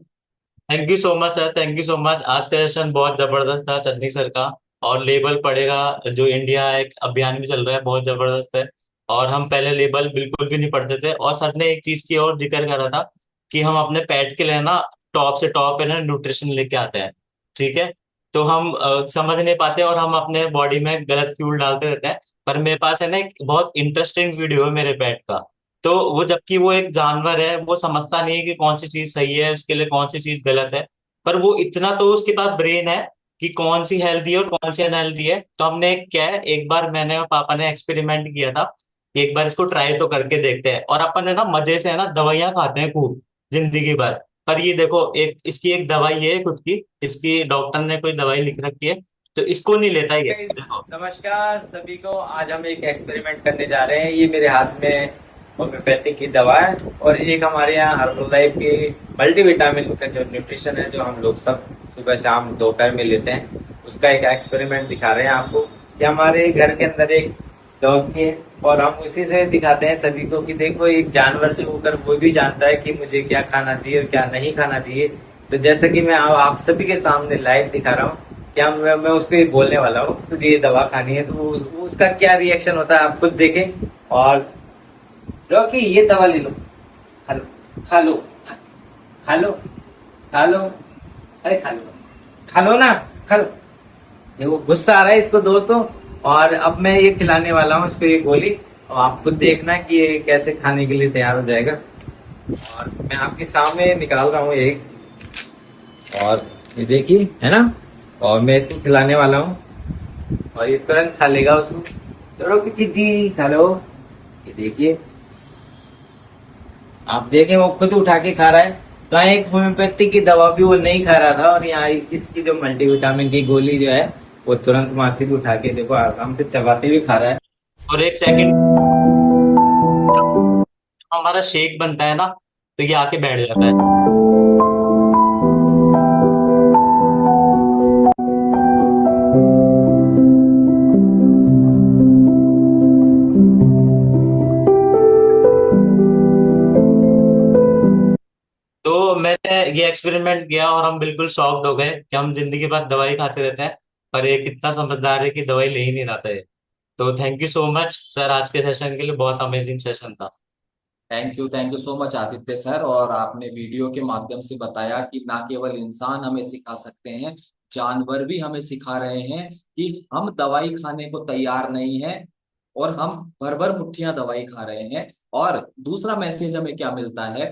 L: Thank you so much sir, thank you so much. आज का सेशन बहुत जबरदस्त था चन्नी सर का। और लेबल पढ़ेगा जो इंडिया एक अभियान भी चल रहा है, बहुत जबरदस्त है। और हम पहले लेबल बिल्कुल भी नहीं पढ़ते थे, और सर ने एक चीज की और जिक्र करा था कि हम अपने पेट के लिए ना टॉप से टॉप है ना न्यूट्रिशन लेके आते हैं, ठीक है। तो हम समझ नहीं पाते और हम अपने बॉडी में गलत फ्यूल डालते रहते हैं। पर मेरे पास है ना एक बहुत इंटरेस्टिंग वीडियो है मेरे पेट का। तो वो, जबकि वो एक जानवर है, वो समझता नहीं है कि कौन सी चीज सही है उसके लिए, कौन सी चीज गलत है। पर वो इतना तो उसके पास ब्रेन है कि कौन सी हेल्दी है और कौन सी अनहेल्दी है। तो हमने क्या है, एक बार मैंने और पापा ने एक्सपेरिमेंट किया था कि एक बार इसको ट्राई तो करके देखते हैं। और अपन है ना मजे से है ना दवाइयां खाते हैं खूब जिंदगी भर। पर ये देखो, एक इसकी एक दवाई है खुद की, इसकी डॉक्टर ने कोई दवाई लिख रखी है, तो इसको नहीं लेता ये। देखो,
H: नमस्कार सभी को। आज हम एक एक्सपेरिमेंट करने जा रहे हैं। ये मेरे हाथ में होम्योपैथिक की दवा है, और एक हमारे यहाँ हर्बल लाइफ की मल्टीविटामिन का जो न्यूट्रिशन है, जो हम लोग सब सुबह शाम दोपहर में लेते हैं, उसका एक एक्सपेरिमेंट दिखा रहे हैं आपको। कि हमारे घर के अंदर एक डॉग है, और हम उसी से दिखाते हैं सभी को कि देखो, एक जानवर जो होकर वो भी जानता है कि मुझे क्या खाना चाहिए और क्या नहीं खाना चाहिए। तो जैसे कि मैं आप सभी के सामने लाइव दिखा रहा हूँ, क्या मैं उसको बोलने वाला हूँ तो ये दवा खानी है, तो उसका क्या रिएक्शन होता है आप खुद देखें। और रॉकी, ये दवा ले लो, खा लो खा लो खा लो खा लो, अरे खा लो, खा लो ना, खा लो। देखो गुस्सा आ रहा है इसको दोस्तों। और अब मैं ये खिलाने वाला हूँ इसको ये गोली, और आप खुद देखना कि ये कैसे खाने के लिए तैयार हो जाएगा। और मैं आपके सामने निकाल रहा हूँ एक, और ये देखिए है ना, और मैं इसको खिलाने वाला हूँ, और ये तुरंत खा लेगा उसको। चलो जी खा लो। ये देखिए, आप देखें वो खुद उठा के खा रहा है। तो यहाँ एक होम्योपैथिक की दवा भी वो नहीं खा रहा था, और यहाँ इसकी जो मल्टीविटामिन की गोली जो है वो तुरंत मासी भी उठा के देखो आराम से चबाते हुए खा रहा है। और एक सेकंड, हमारा शेक बनता है ना, तो ये आके बैठ जाता है। तो मैंने ये एक्सपेरिमेंट किया और हम बिल्कुल शॉक्ड हो गए कि हम जिंदगी भर दवाई खाते रहते हैं, पर ये कितना समझदार है कि दवाई ले ही नहीं रहा था ये। तो thank you so much sir, आज के सेशन के लिए बहुत अमेजिंग सेशन था।
A: Thank you so much Aditya sir. और आपने वीडियो के माध्यम से बताया कि ना केवल इंसान हमें सिखा सकते हैं, जानवर भी हमें सिखा रहे हैं कि हम दवाई खाने को तैयार नहीं है, और हम भर भर मुट्ठियां दवाई खा रहे हैं। और दूसरा मैसेज हमें क्या मिलता है,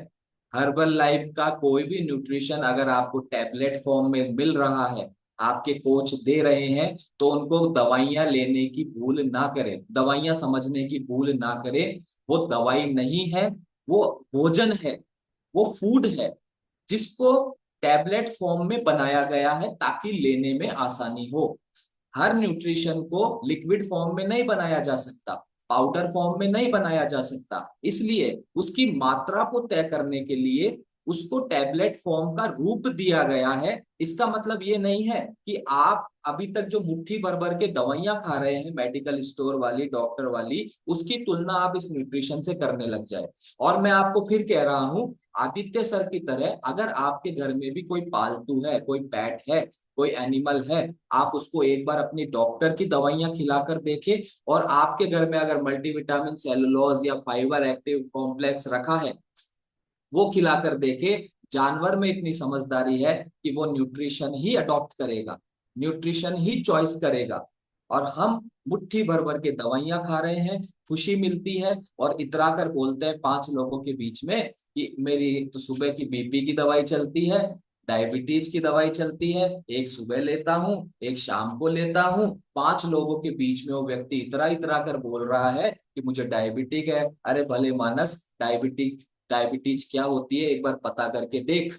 A: हर्बल लाइफ का कोई भी न्यूट्रिशन अगर आपको टैबलेट फॉर्म में मिल रहा है, आपके कोच दे रहे हैं, तो उनको दवाइयां लेने की भूल ना करें, दवाइयां समझने की भूल ना करें। वो दवाई नहीं है, वो भोजन है, वो फूड है, जिसको टैबलेट फॉर्म में बनाया गया है ताकि लेने में आसानी हो। हर न्यूट्रिशन को लिक्विड फॉर्म में नहीं बनाया जा सकता, पाउडर फॉर्म में नहीं बनाया जा सकता, इसलिए उसकी मात्रा को तय करने के लिए उसको टैबलेट फॉर्म का रूप दिया गया है। इसका मतलब ये नहीं है कि आप अभी तक जो मुट्ठी भर भर के दवाइयां खा रहे हैं मेडिकल स्टोर वाली, डॉक्टर वाली, उसकी तुलना आप इस न्यूट्रिशन से करने लग जाए। और मैं आपको फिर कह रहा हूं, आदित्य सर की तरह अगर आपके घर में भी कोई पालतू है, कोई पेट है, कोई एनिमल है, आप उसको एक बार अपनी डॉक्टर की दवाइयां खिलाकर देखें। और आपके घर में अगर मल्टीविटामिन, सेलुलोज या फाइबर एक्टिव कॉम्प्लेक्स रखा है, वो खिलाकर देखे। जानवर में इतनी समझदारी है कि वो न्यूट्रिशन ही अडॉप्ट करेगा, न्यूट्रिशन ही चॉइस करेगा। और हम मुट्ठी भर भर के दवाइयां खा रहे हैं, खुशी मिलती है, और इतरा कर बोलते हैं 5 लोगों के बीच में कि मेरी तो सुबह की बीपी की दवाई चलती है, डायबिटीज की दवाई चलती है, एक सुबह लेता हूँ, एक शाम को लेता हूँ। 5 लोगों के बीच में वो व्यक्ति इतरा इतरा कर बोल रहा है कि मुझे डायबिटीज है। अरे भले मानस, डायबिटीज क्या होती है एक बार पता करके देख।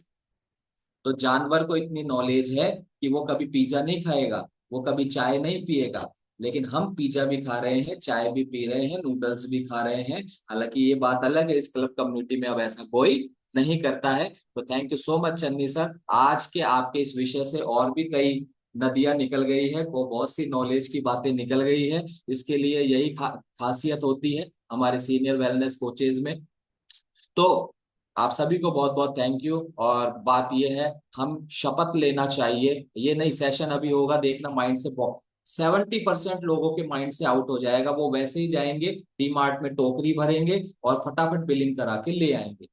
A: तो जानवर को इतनी नॉलेज है कि वो कभी पिज्जा नहीं खाएगा, वो कभी चाय नहीं पिएगा, लेकिन हम पिज्जा भी खा रहे हैं, चाय भी पी रहे हैं, नूडल्स भी खा रहे हैं। हालांकि ये बात अलग है, इस क्लब कम्युनिटी में अब ऐसा कोई नहीं करता है। तो thank you so much Channi sir, आज के आपके इस विषय से और भी कई नदियां निकल गई है, वो बहुत सी नॉलेज की बातें निकल गई है। इसके लिए यही खासियत होती है हमारे सीनियर वेलनेस कोचेज में। तो आप सभी को बहुत बहुत थैंक यू। और बात यह है, हम शपथ लेना चाहिए, ये नहीं सेशन अभी होगा देखना, माइंड से 70% लोगों के माइंड से आउट हो जाएगा। वो वैसे ही जाएंगे डीमार्ट में, टोकरी भरेंगे और फटाफट बिलिंग करा के ले आएंगे।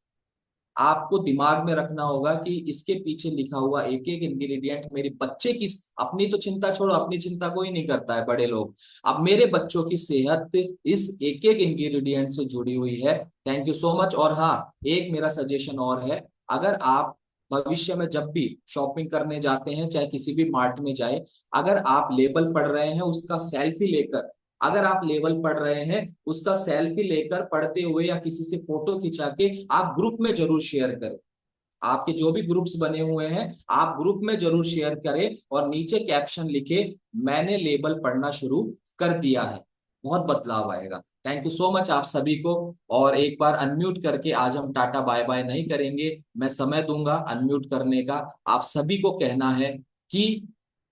A: आपको दिमाग में रखना होगा कि इसके पीछे लिखा हुआ एक एक इंग्रेडिएंट मेरे बच्चे की, अपनी तो चिंता छोड़ो, अपनी चिंता कोई नहीं करता है बड़े लोग, अब मेरे बच्चों की सेहत इस एक एक इंग्रेडिएंट से जुड़ी हुई है। Thank you so much. और हाँ, एक मेरा सजेशन और है, अगर आप भविष्य में जब भी शॉपिंग करने जाते हैं, चाहे किसी भी मार्ट में जाए, अगर आप लेबल पढ़ रहे हैं उसका सेल्फी लेकर, अगर आप लेवल पढ़ रहे हैं उसका सेल्फी लेकर पढ़ते हुए या किसी से फोटो खिंचा के आप ग्रुप में जरूर शेयर करें। आपके जो भी ग्रुप्स बने हुए हैं आप ग्रुप में जरूर शेयर करें और नीचे कैप्शन लिखे, मैंने लेबल पढ़ना शुरू कर दिया है। बहुत बदलाव आएगा। थैंक यू सो मच आप सभी को। और एक बार अनम्यूट करके आज हम टाटा बाय बाय नहीं करेंगे, मैं समय दूंगा अनम्यूट करने का। आप सभी को कहना है कि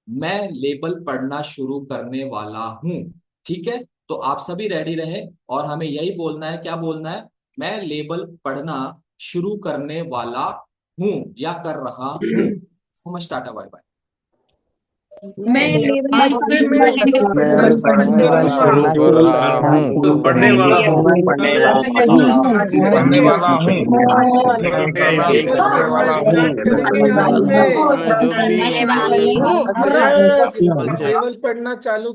A: मैं लेबल पढ़ना शुरू करने वाला हूं, ठीक है? तो आप सभी रेडी रहे और हमें यही बोलना है, क्या बोलना है? मैं लेबल पढ़ना शुरू करने वाला हूं या कर रहा हूं। So much, tata bye bye.
M: मैं
N: आज से मैं लेबल पढ़ना शुरू कर रहा हूँ।
M: पढ़ने वाला हूँ।
N: पढ़ने वाला हूँ। लेबल पढ़ना स्टार्ट करेंगे आज से।
M: लेबल पढ़ना चालू